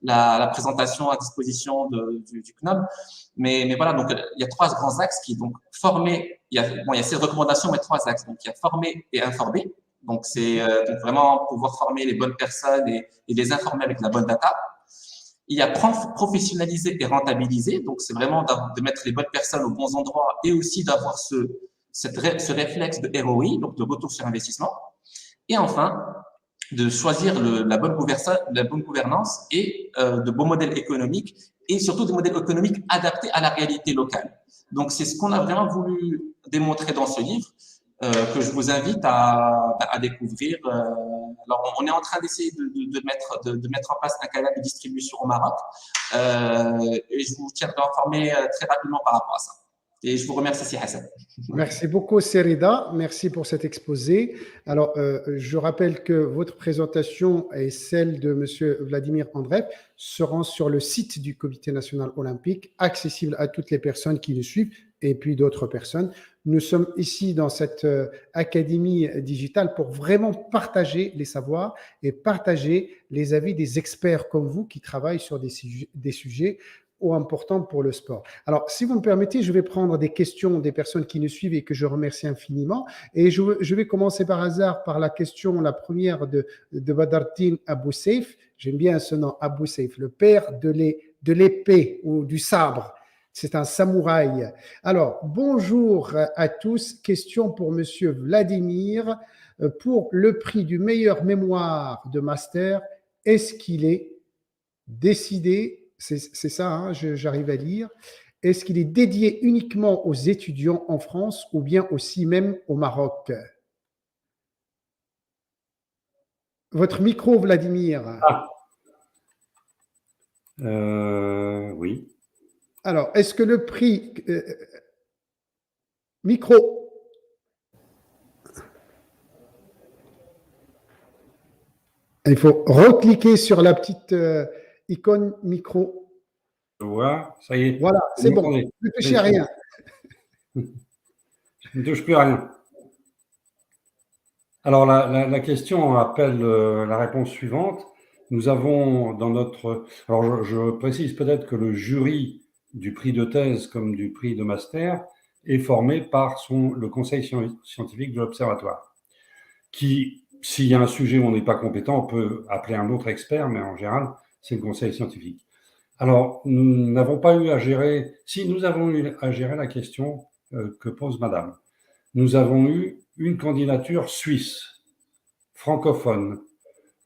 S3: la présentation à disposition du CNOB. Mais voilà, donc il y a trois grands axes qui donc former. Il y a ces recommandations, mais trois axes. Donc il y a former et informer. Donc c'est donc vraiment pouvoir former les bonnes personnes et les informer avec la bonne data. Il y a professionnaliser et rentabiliser. Donc c'est vraiment de mettre les bonnes personnes aux bons endroits et aussi d'avoir ce réflexe de ROI, donc de retour sur investissement. Et enfin, de choisir la bonne gouvernance et de beaux modèles économiques et surtout des modèles économiques adaptés à la réalité locale. Donc, c'est ce qu'on a vraiment voulu démontrer dans ce livre que je vous invite à découvrir. Alors, on est en train d'essayer de mettre en place un canal de distribution au Maroc et je vous tiendrai informé très rapidement par rapport à ça. Et je vous remercie, Si Hassan.
S1: Merci beaucoup, Serida. Merci pour cet exposé. Alors, je rappelle que votre présentation et celle de M. Vladimir Andreev seront sur le site du Comité national olympique, accessible à toutes les personnes qui nous suivent et puis d'autres personnes. Nous sommes ici dans cette académie digitale pour vraiment partager les savoirs et partager les avis des experts comme vous qui travaillent sur des sujets important pour le sport. Alors, si vous me permettez, je vais prendre des questions des personnes qui nous suivent et que je remercie infiniment. Et je vais commencer par hasard par la question, la première de Badardine Abou Seif. J'aime bien ce nom, Abou Seif, le père de l'épée ou du sabre. C'est un samouraï. Alors, bonjour à tous. Question pour Monsieur Vladimir. Pour le prix du meilleur mémoire de master, est-ce qu'il est décidé? C'est ça, hein, j'arrive à lire. Est-ce qu'il est dédié uniquement aux étudiants en France ou bien aussi même au Maroc? Votre micro, Vladimir.
S2: Oui.
S1: Alors, est-ce que le prix… micro. Il faut recliquer sur la petite icône micro.
S2: Je vois, ça y est.
S1: Voilà, c'est bon. Ne touchez à rien.
S2: Je ne touche plus à rien. Alors, la question appelle la réponse suivante. Nous avons dans notre… Alors, je précise peut-être que le jury du prix de thèse comme du prix de master est formé par le conseil scientifique de l'Observatoire, qui, s'il y a un sujet où on n'est pas compétent, on peut appeler un autre expert, mais en général, c'est le conseil scientifique. Alors, nous n'avons pas eu à gérer… Si, nous avons eu à gérer la question que pose Madame. nous avons eu une candidature suisse, francophone.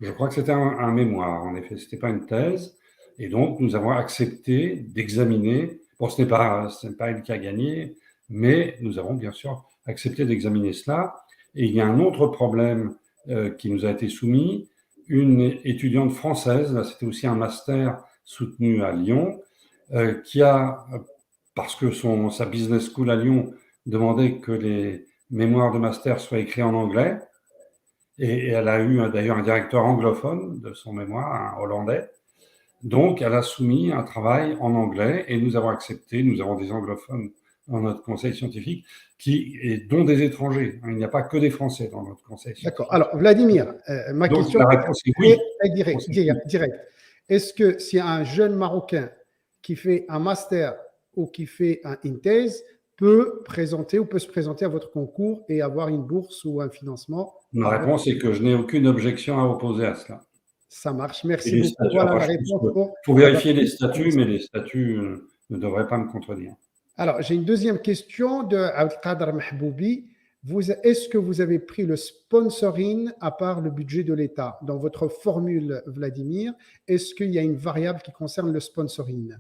S2: Je crois que c'était un mémoire, en effet, ce n'était pas une thèse. Et donc, nous avons accepté d'examiner. Bon, ce n'est pas elle qui a gagné, mais nous avons bien sûr accepté d'examiner cela. Et il y a un autre problème qui nous a été soumis. Une étudiante française, là c'était aussi un master soutenu à Lyon, qui a, parce que sa business school à Lyon demandait que les mémoires de master soient écrits en anglais, et elle a eu d'ailleurs un directeur anglophone de son mémoire, un Hollandais. Donc, elle a soumis un travail en anglais et nous avons accepté. Nous avons des anglophones dans notre conseil scientifique, dont des étrangers. Il n'y a pas que des Français dans notre conseil scientifique.
S1: D'accord. Alors, Vladimir, ma
S2: donc,
S1: question
S2: la réponse est oui.
S1: est direct. Est-ce que si un jeune Marocain qui fait un master ou qui fait une thèse peut se présenter à votre concours et avoir une bourse ou un financement?
S2: La réponse est que je n'ai aucune objection à opposer à cela.
S1: Ça marche, merci beaucoup.
S2: Voilà la réponse. Il faut vérifier les statuts, mais les statuts ne devraient pas me contredire.
S1: Alors, j'ai une deuxième question de Abdelkader Mahboubi. Est-ce que vous avez pris le sponsoring à part le budget de l'État? Dans votre formule, Vladimir, est-ce qu'il y a une variable qui concerne le sponsoring?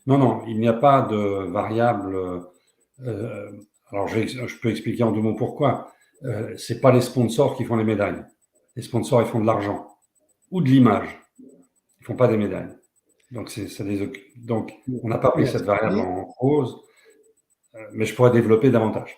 S2: Non, il n'y a pas de variable. Alors, je peux expliquer en 2 mots pourquoi. Ce n'est pas les sponsors qui font les médailles. Les sponsors, ils font de l'argent ou de l'image. Ils ne font pas des médailles. Donc, on n'a pas pris cette variable en cause, mais je pourrais développer davantage.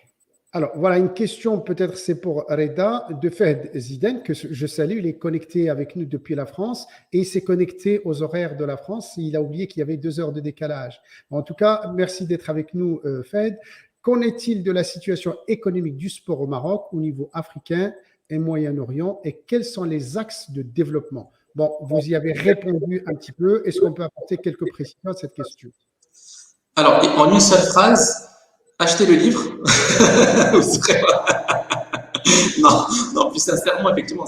S1: Alors, voilà une question, peut-être c'est pour Reda, de Fahd Zidane, que je salue. Il est connecté avec nous depuis la France et il s'est connecté aux horaires de la France. Il a oublié qu'il y avait 2 heures de décalage. En tout cas, merci d'être avec nous, Fahd. Qu'en est-il de la situation économique du sport au Maroc au niveau africain et Moyen-Orient et quels sont les axes de développement? Bon, vous y avez répondu un petit peu. Est-ce qu'on peut apporter quelques précisions à cette question?
S3: Alors, en une seule phrase, achetez le livre. non, plus sincèrement, effectivement,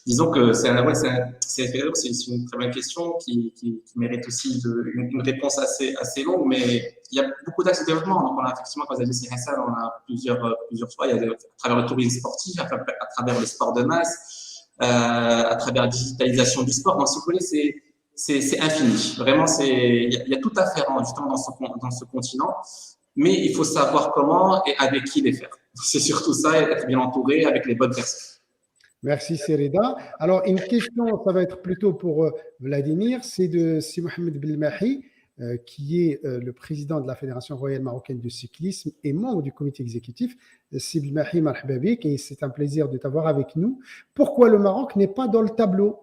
S3: disons que c'est une très bonne question qui mérite aussi une réponse assez longue, mais il y a beaucoup d'axes de développement. Donc, on a effectivement, comme vous avez dit, Hassan, on a plusieurs choix. Il y a à travers le tourisme sportif, à travers le sport de masse, à travers la digitalisation du sport. Donc, si vous voulez, c'est infini. Vraiment, il y a tout à faire justement dans ce continent, mais il faut savoir comment et avec qui les faire. C'est surtout ça, être bien entouré avec les bonnes personnes.
S1: Merci, Sereda. Alors, une question, ça va être plutôt pour Vladimir, c'est de Si Mohamed Belmahi, qui est le président de la Fédération royale marocaine de cyclisme et membre du comité exécutif. Si Belmahi, marhaba bik, et c'est un plaisir de t'avoir avec nous. Pourquoi le Maroc n'est pas dans le tableau?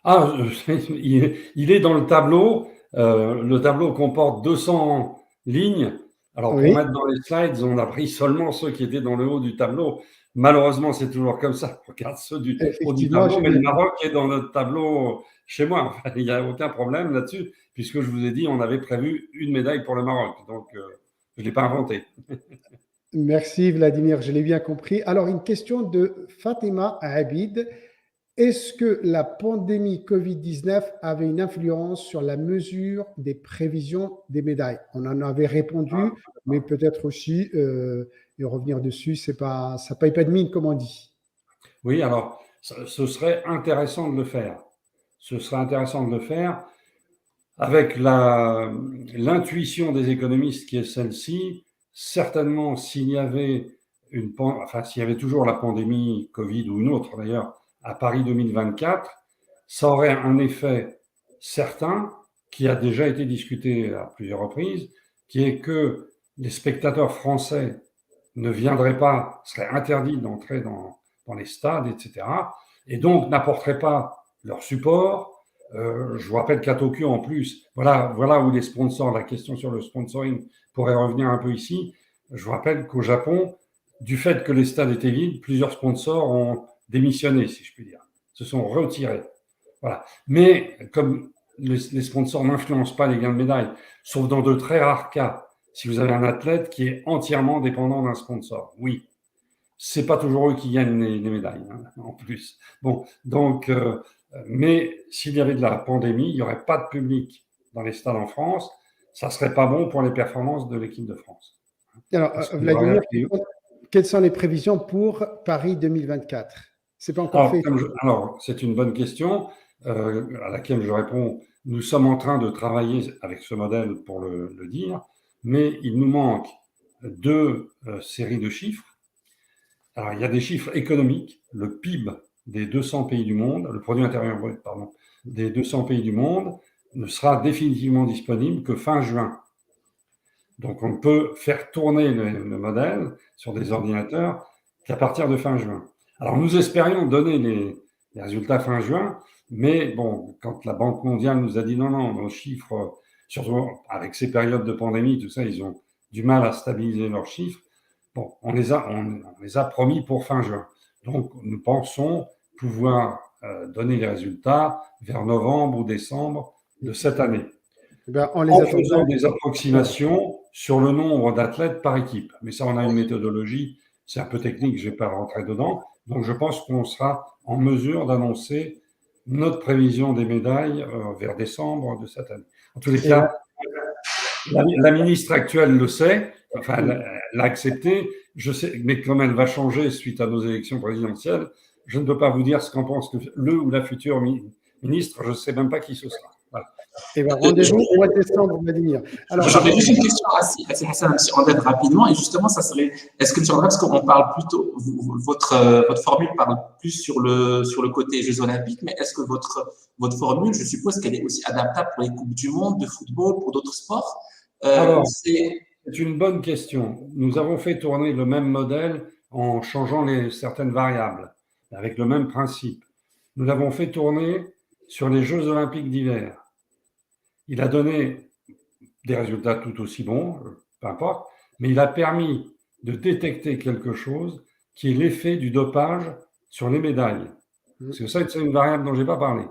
S2: Il est dans le tableau. Le tableau comporte 200 lignes. Alors, pour mettre dans les slides, on a pris seulement ceux qui étaient dans le haut du tableau. Malheureusement, c'est toujours comme ça. On regarde ceux du haut du tableau, mais le Maroc est dans notre tableau chez moi. Enfin, il n'y a aucun problème là-dessus, puisque je vous ai dit, on avait prévu une médaille pour le Maroc. Donc, je ne l'ai pas inventé.
S1: Merci, Vladimir, je l'ai bien compris. Alors, une question de Fatima Abid. Est-ce que la pandémie Covid-19 avait une influence sur la mesure des prévisions des médailles? On en avait répondu, mais peut-être aussi, et revenir dessus, ça ne paye pas de mine, comme on dit.
S2: Oui, alors, ce serait intéressant de le faire. Ce serait intéressant de le faire avec l'intuition des économistes qui est celle-ci. Certainement, s'il y avait toujours la pandémie Covid ou une autre d'ailleurs, à Paris 2024, ça aurait un effet certain qui a déjà été discuté à plusieurs reprises, qui est que les spectateurs français ne viendraient pas, seraient interdits d'entrer dans les stades, etc. Et donc n'apporteraient pas leur support. Je vous rappelle qu'à Tokyo, en plus, voilà où les sponsors, la question sur le sponsoring pourrait revenir un peu ici. Je vous rappelle qu'au Japon, du fait que les stades étaient vides, plusieurs sponsors ont démissionné, si je puis dire, se sont retirés. Voilà. Mais comme les sponsors n'influencent pas les gains de médailles, sauf dans de très rares cas, si vous avez un athlète qui est entièrement dépendant d'un sponsor, oui, c'est pas toujours eux qui gagnent les médailles, en plus. Bon, donc, mais s'il y avait de la pandémie, il n'y aurait pas de public dans les stades en France, ça serait pas bon pour les performances de l'équipe de France.
S1: Alors,
S2: Parce que
S1: Vladimir,
S2: les
S1: quelles sont les prévisions pour Paris 2024? C'est pas encore fait.
S2: Alors, c'est une bonne question à laquelle je réponds. Nous sommes en train de travailler avec ce modèle pour le dire, mais il nous manque deux séries de chiffres. Alors, il y a des chiffres économiques, le PIB des 200 pays du monde, le produit intérieur brut, pardon, des 200 pays du monde ne sera définitivement disponible que fin juin. Donc, on ne peut faire tourner le modèle sur des ordinateurs qu'à partir de fin juin. Alors, nous espérions donner les résultats fin juin, mais bon, quand la Banque mondiale nous a dit non, nos chiffres, surtout avec ces périodes de pandémie, tout ça, ils ont du mal à stabiliser leurs chiffres. Bon, on les a promis pour fin juin. Donc, nous pensons pouvoir donner les résultats vers novembre ou décembre de cette année. En faisant des approximations sur le nombre d'athlètes par équipe. Mais ça, on a une méthodologie, c'est un peu technique, je ne vais pas rentrer dedans. Donc, je pense qu'on sera en mesure d'annoncer notre prévision des médailles vers décembre de cette année. En tous les cas, la ministre actuelle le sait, enfin, elle l'a accepté, je sais, mais comme elle va changer suite à nos élections présidentielles, je ne peux pas vous dire ce qu'en pense le ou la future ministre, je ne sais même pas qui ce sera. Voilà.
S1: Et bien, rendez-vous au mois de décembre, Vladimir.
S3: Alors, j'aurais juste une question assez M. Andel rapidement, et justement, ça serait, est-ce que M. Andel, parce qu'on parle plutôt, votre formule parle plus sur le côté Jeux Olympiques, mais est-ce que votre formule, je suppose qu'elle est aussi adaptable pour les Coupes du Monde de football, pour d'autres sports?
S2: Alors, c'est une bonne question. Nous avons fait tourner le même modèle en changeant certaines variables, avec le même principe. Nous l'avons fait tourner sur les Jeux Olympiques d'hiver. Il a donné des résultats tout aussi bons, peu importe, mais il a permis de détecter quelque chose qui est l'effet du dopage sur les médailles. Parce que ça, c'est une variable dont je n'ai pas parlé.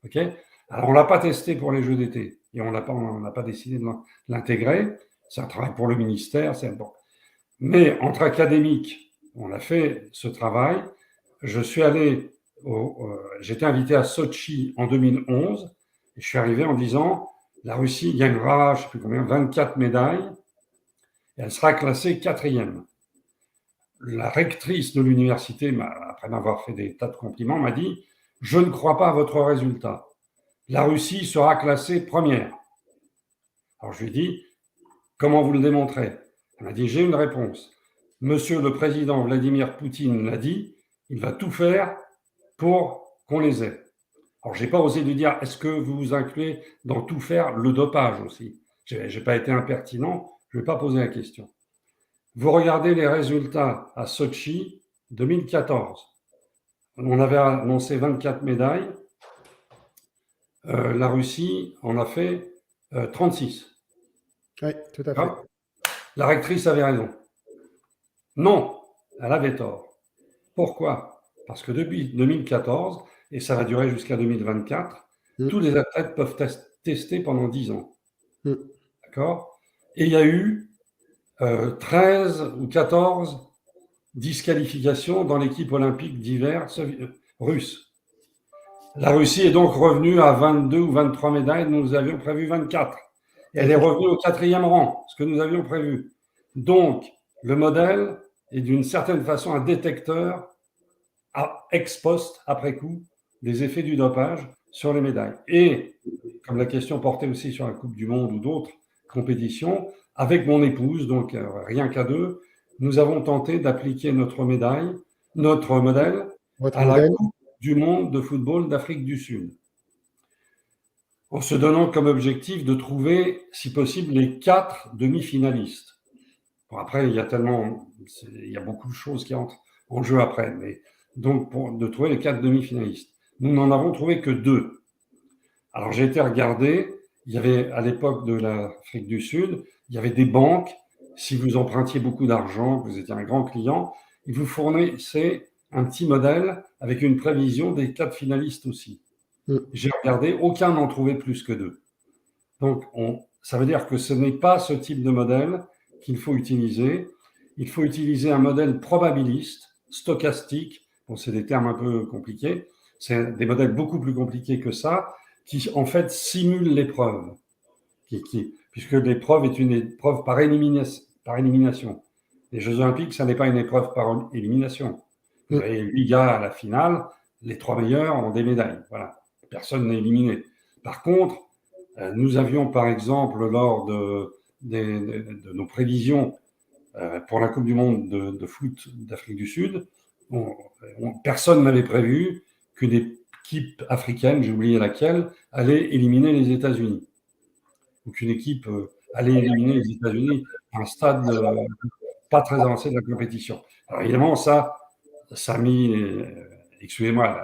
S2: Okay, alors, on ne l'a pas testé pour les Jeux d'été et on n'a pas décidé de l'intégrer. C'est un travail pour le ministère, c'est important. Mais entre académiques, on a fait ce travail. J'étais invité à Sochi en 2011 et je suis arrivé en disant la Russie gagnera, je ne sais plus combien, 24 médailles et elle sera classée 4e. La rectrice de l'université, après m'avoir fait des tas de compliments, m'a dit « Je ne crois pas à votre résultat. La Russie sera classée 1re. » Alors je lui ai dit « Comment vous le démontrez ?» Elle m'a dit « J'ai une réponse. Monsieur le président Vladimir Poutine l'a dit, il va tout faire pour qu'on les ait. » Alors, je n'ai pas osé lui dire, est-ce que vous incluez dans tout faire le dopage aussi? Je n'ai pas été impertinent, je ne vais pas poser la question. Vous regardez les résultats à Sochi 2014. On avait annoncé 24 médailles. La Russie en a fait 36.
S1: Oui, tout à fait.
S2: La rectrice avait raison. Non, elle avait tort. Pourquoi? Parce que depuis 2014, et ça va durer jusqu'à 2024, tous les athlètes peuvent tester pendant 10 ans. D'accord? Et il y a eu 13 ou 14 disqualifications dans l'équipe olympique d'hiver russe. La Russie est donc revenue à 22 ou 23 médailles, nous avions prévu 24. Elle est revenue au 4e rang, ce que nous avions prévu. Donc, le modèle est d'une certaine façon un détecteur ex post, après coup, des effets du dopage sur les médailles. Et, comme la question portait aussi sur la Coupe du Monde ou d'autres compétitions, avec mon épouse, donc rien qu'à deux, nous avons tenté d'appliquer notre modèle à la Coupe du Monde de football d'Afrique du Sud, en se donnant comme objectif de trouver, si possible, les 4 demi-finalistes. Bon, après, il y a beaucoup de choses qui entrent en jeu après, mais donc de trouver les 4 demi-finalistes. Nous n'en avons trouvé que 2. Alors j'ai été regarder, il y avait à l'époque de l'Afrique du Sud, il y avait des banques, si vous empruntiez beaucoup d'argent, que vous étiez un grand client, ils vous fournissaient un petit modèle avec une prévision des 4 finalistes aussi. J'ai regardé, aucun n'en trouvait plus que 2. Donc ça veut dire que ce n'est pas ce type de modèle qu'il faut utiliser. Il faut utiliser un modèle probabiliste, stochastique. Bon, c'est des termes un peu compliqués. C'est des modèles beaucoup plus compliqués que ça, qui en fait simulent l'épreuve. Puisque l'épreuve est une épreuve par par élimination. Les Jeux Olympiques, ça n'est pas une épreuve par élimination. Vous avez 8 gars à la finale, les 3 meilleurs ont des médailles. Voilà. Personne n'est éliminé. Par contre, nous avions par exemple, lors de nos prévisions pour la Coupe du Monde de foot d'Afrique du Sud, personne n'avait prévu qu'une équipe africaine, j'ai oublié laquelle, allait éliminer les États-Unis. Ou qu'une équipe allait éliminer les États-Unis à un stade pas très avancé de la compétition. Alors évidemment, ça a mis, excusez-moi,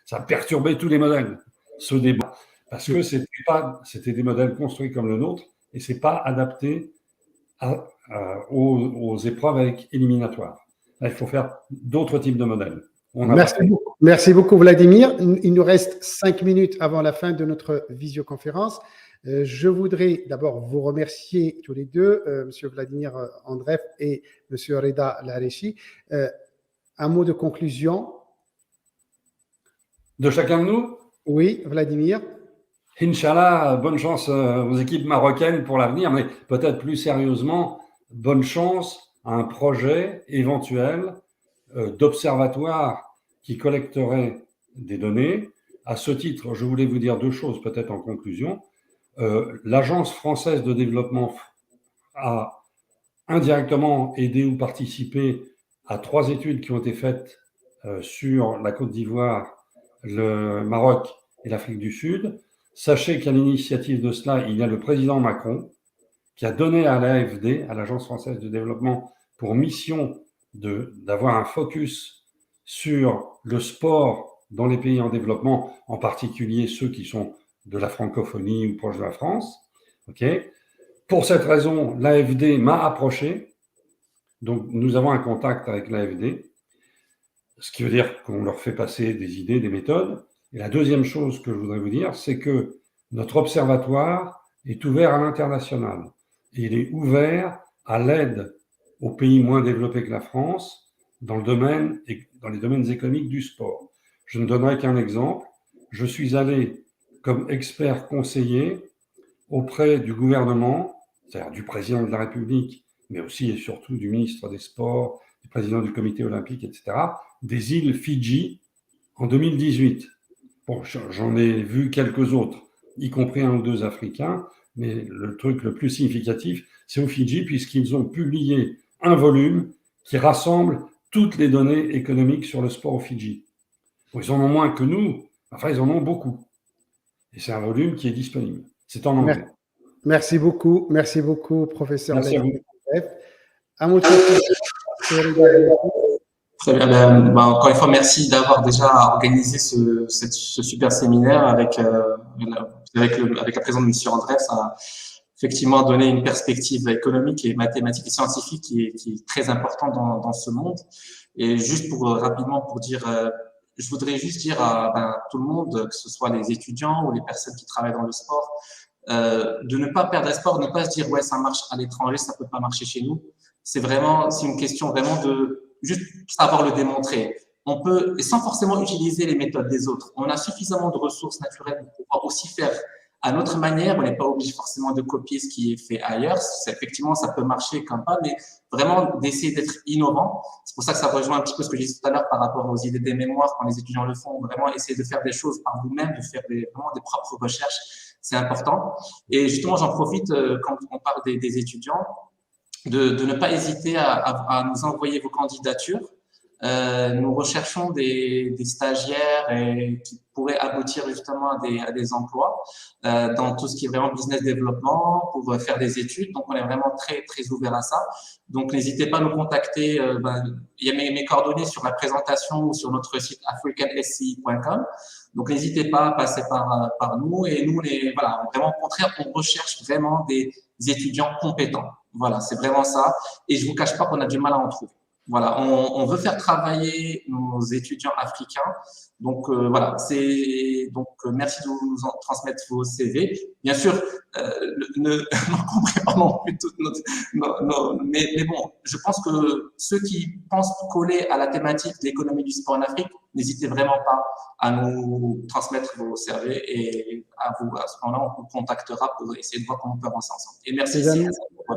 S2: ça a perturbé tous les modèles, ce débat, parce que c'était des modèles construits comme le nôtre et c'est pas adapté aux épreuves avec éliminatoires. Là, il faut faire d'autres types de modèles.
S1: Merci beaucoup, Vladimir. Il nous reste 5 minutes avant la fin de notre visioconférence. Je voudrais d'abord vous remercier tous les deux, M. Vladimir Andreev et M. Reda Larechi. Un mot de conclusion.
S2: De chacun de nous?
S1: Oui, Vladimir.
S2: Inch'Allah, bonne chance aux équipes marocaines pour l'avenir, mais peut-être plus sérieusement, bonne chance à un projet éventuel d'observatoire qui collecterait des données. À ce titre, je voulais vous dire 2 choses peut-être en conclusion. L'Agence française de développement a indirectement aidé ou participé à 3 études qui ont été faites sur la Côte d'Ivoire, le Maroc et l'Afrique du Sud. Sachez qu'à l'initiative de cela, il y a le président Macron qui a donné à l'AFD, à l'Agence française de développement, pour mission d'avoir un focus sur le sport dans les pays en développement, en particulier ceux qui sont de la francophonie ou proches de la France. Okay. Pour cette raison, l'AFD m'a approché. Donc, nous avons un contact avec l'AFD, ce qui veut dire qu'on leur fait passer des idées, des méthodes. Et la deuxième chose que je voudrais vous dire, c'est que notre observatoire est ouvert à l'international. Et il est ouvert à l'aide aux pays moins développés que la France dans les domaines économiques du sport. Je ne donnerai qu'un exemple. Je suis allé comme expert conseiller auprès du gouvernement, c'est-à-dire du président de la République, mais aussi et surtout du ministre des Sports, du président du comité olympique, etc., des îles Fidji en 2018. Bon, j'en ai vu quelques autres, y compris 1 ou 2 Africains, mais le truc le plus significatif, c'est aux Fidji, puisqu'ils ont publié un volume qui rassemble toutes les données économiques sur le sport aux Fidji. Bon, ils en ont moins que nous, enfin, ils en ont beaucoup. Et c'est un volume qui est disponible. C'est en anglais.
S1: Merci beaucoup, professeur.
S2: Merci à vous.
S1: À mon tour.
S3: Très bien. Encore une fois, merci d'avoir déjà organisé ce super séminaire avec la présence de M. Andreev. Ça a effectivement donné une perspective économique et mathématique et scientifique qui est très importante dans ce monde. Et juste rapidement pour dire, je voudrais juste dire à tout le monde, que ce soit les étudiants ou les personnes qui travaillent dans le sport, de ne pas perdre espoir, de ne pas se dire ouais ça marche à l'étranger, ça peut pas marcher chez nous. C'est une question vraiment de juste savoir le démontrer. On peut, et sans forcément utiliser les méthodes des autres, on a suffisamment de ressources naturelles pour pouvoir aussi faire à notre manière. On n'est pas obligé forcément de copier ce qui est fait ailleurs. Effectivement, ça peut marcher comme pas, mais vraiment d'essayer d'être innovant. C'est pour ça que ça rejoint un petit peu ce que je disais tout à l'heure par rapport aux idées des mémoires quand les étudiants le font. Vraiment essayer de faire des choses par vous-même, de faire vraiment des propres recherches. C'est important. Et justement, j'en profite quand on parle des étudiants, de ne pas hésiter à nous envoyer vos candidatures. Nous recherchons des stagiaires qui pourraient aboutir justement à des emplois dans tout ce qui est vraiment business développement pour faire des études. Donc, on est vraiment très, très ouvert à ça. Donc, n'hésitez pas à nous contacter. Il y a mes coordonnées sur la présentation ou sur notre site africansci.com. Donc, n'hésitez pas à passer par nous. Et nous, vraiment, au contraire, on recherche vraiment des étudiants compétents. Voilà, c'est vraiment ça. Et je vous cache pas qu'on a du mal à en trouver. Voilà, on veut faire travailler nos étudiants africains. Donc voilà, merci de nous transmettre vos CV. Bien sûr, n'en comprenez pas non plus toutes mais bon, je pense que ceux qui pensent coller à la thématique de l'économie du sport en Afrique, n'hésitez vraiment pas à nous transmettre vos CV et à ce moment-là, on vous contactera pour essayer de voir comment on peut avancer ensemble. Et merci.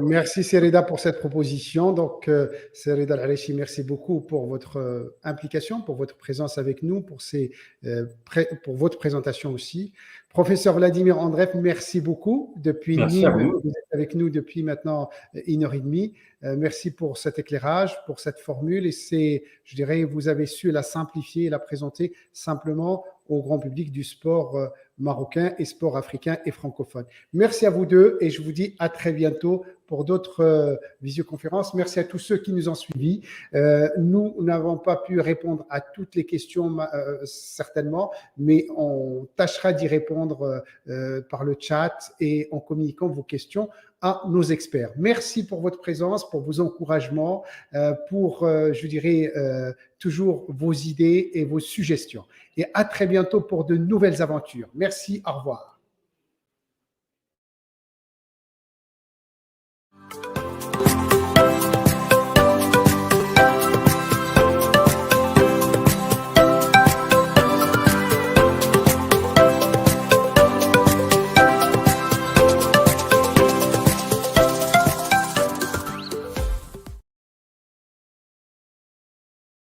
S1: Merci Sereda pour cette proposition. Donc, Sereda Al-Arechi, merci beaucoup pour votre implication, pour votre présence avec nous, pour votre présentation aussi. Professeur Vladimir Andreev, merci beaucoup. Depuis Nîmes, vous êtes avec nous depuis maintenant 1h30. Merci pour cet éclairage, pour cette formule. Et je dirais, vous avez su la simplifier et la présenter simplement au grand public du sport marocain et sport africain et francophone. Merci à vous deux et je vous dis à très bientôt pour d'autres visioconférences. Merci à tous ceux qui nous ont suivis. Nous n'avons pas pu répondre à toutes les questions certainement, mais on tâchera d'y répondre par le chat et en communiquant vos questions à nos experts. Merci pour votre présence, pour vos encouragements, pour, je dirais, toujours vos idées et vos suggestions. Et à très bientôt pour de nouvelles aventures. Merci, au revoir.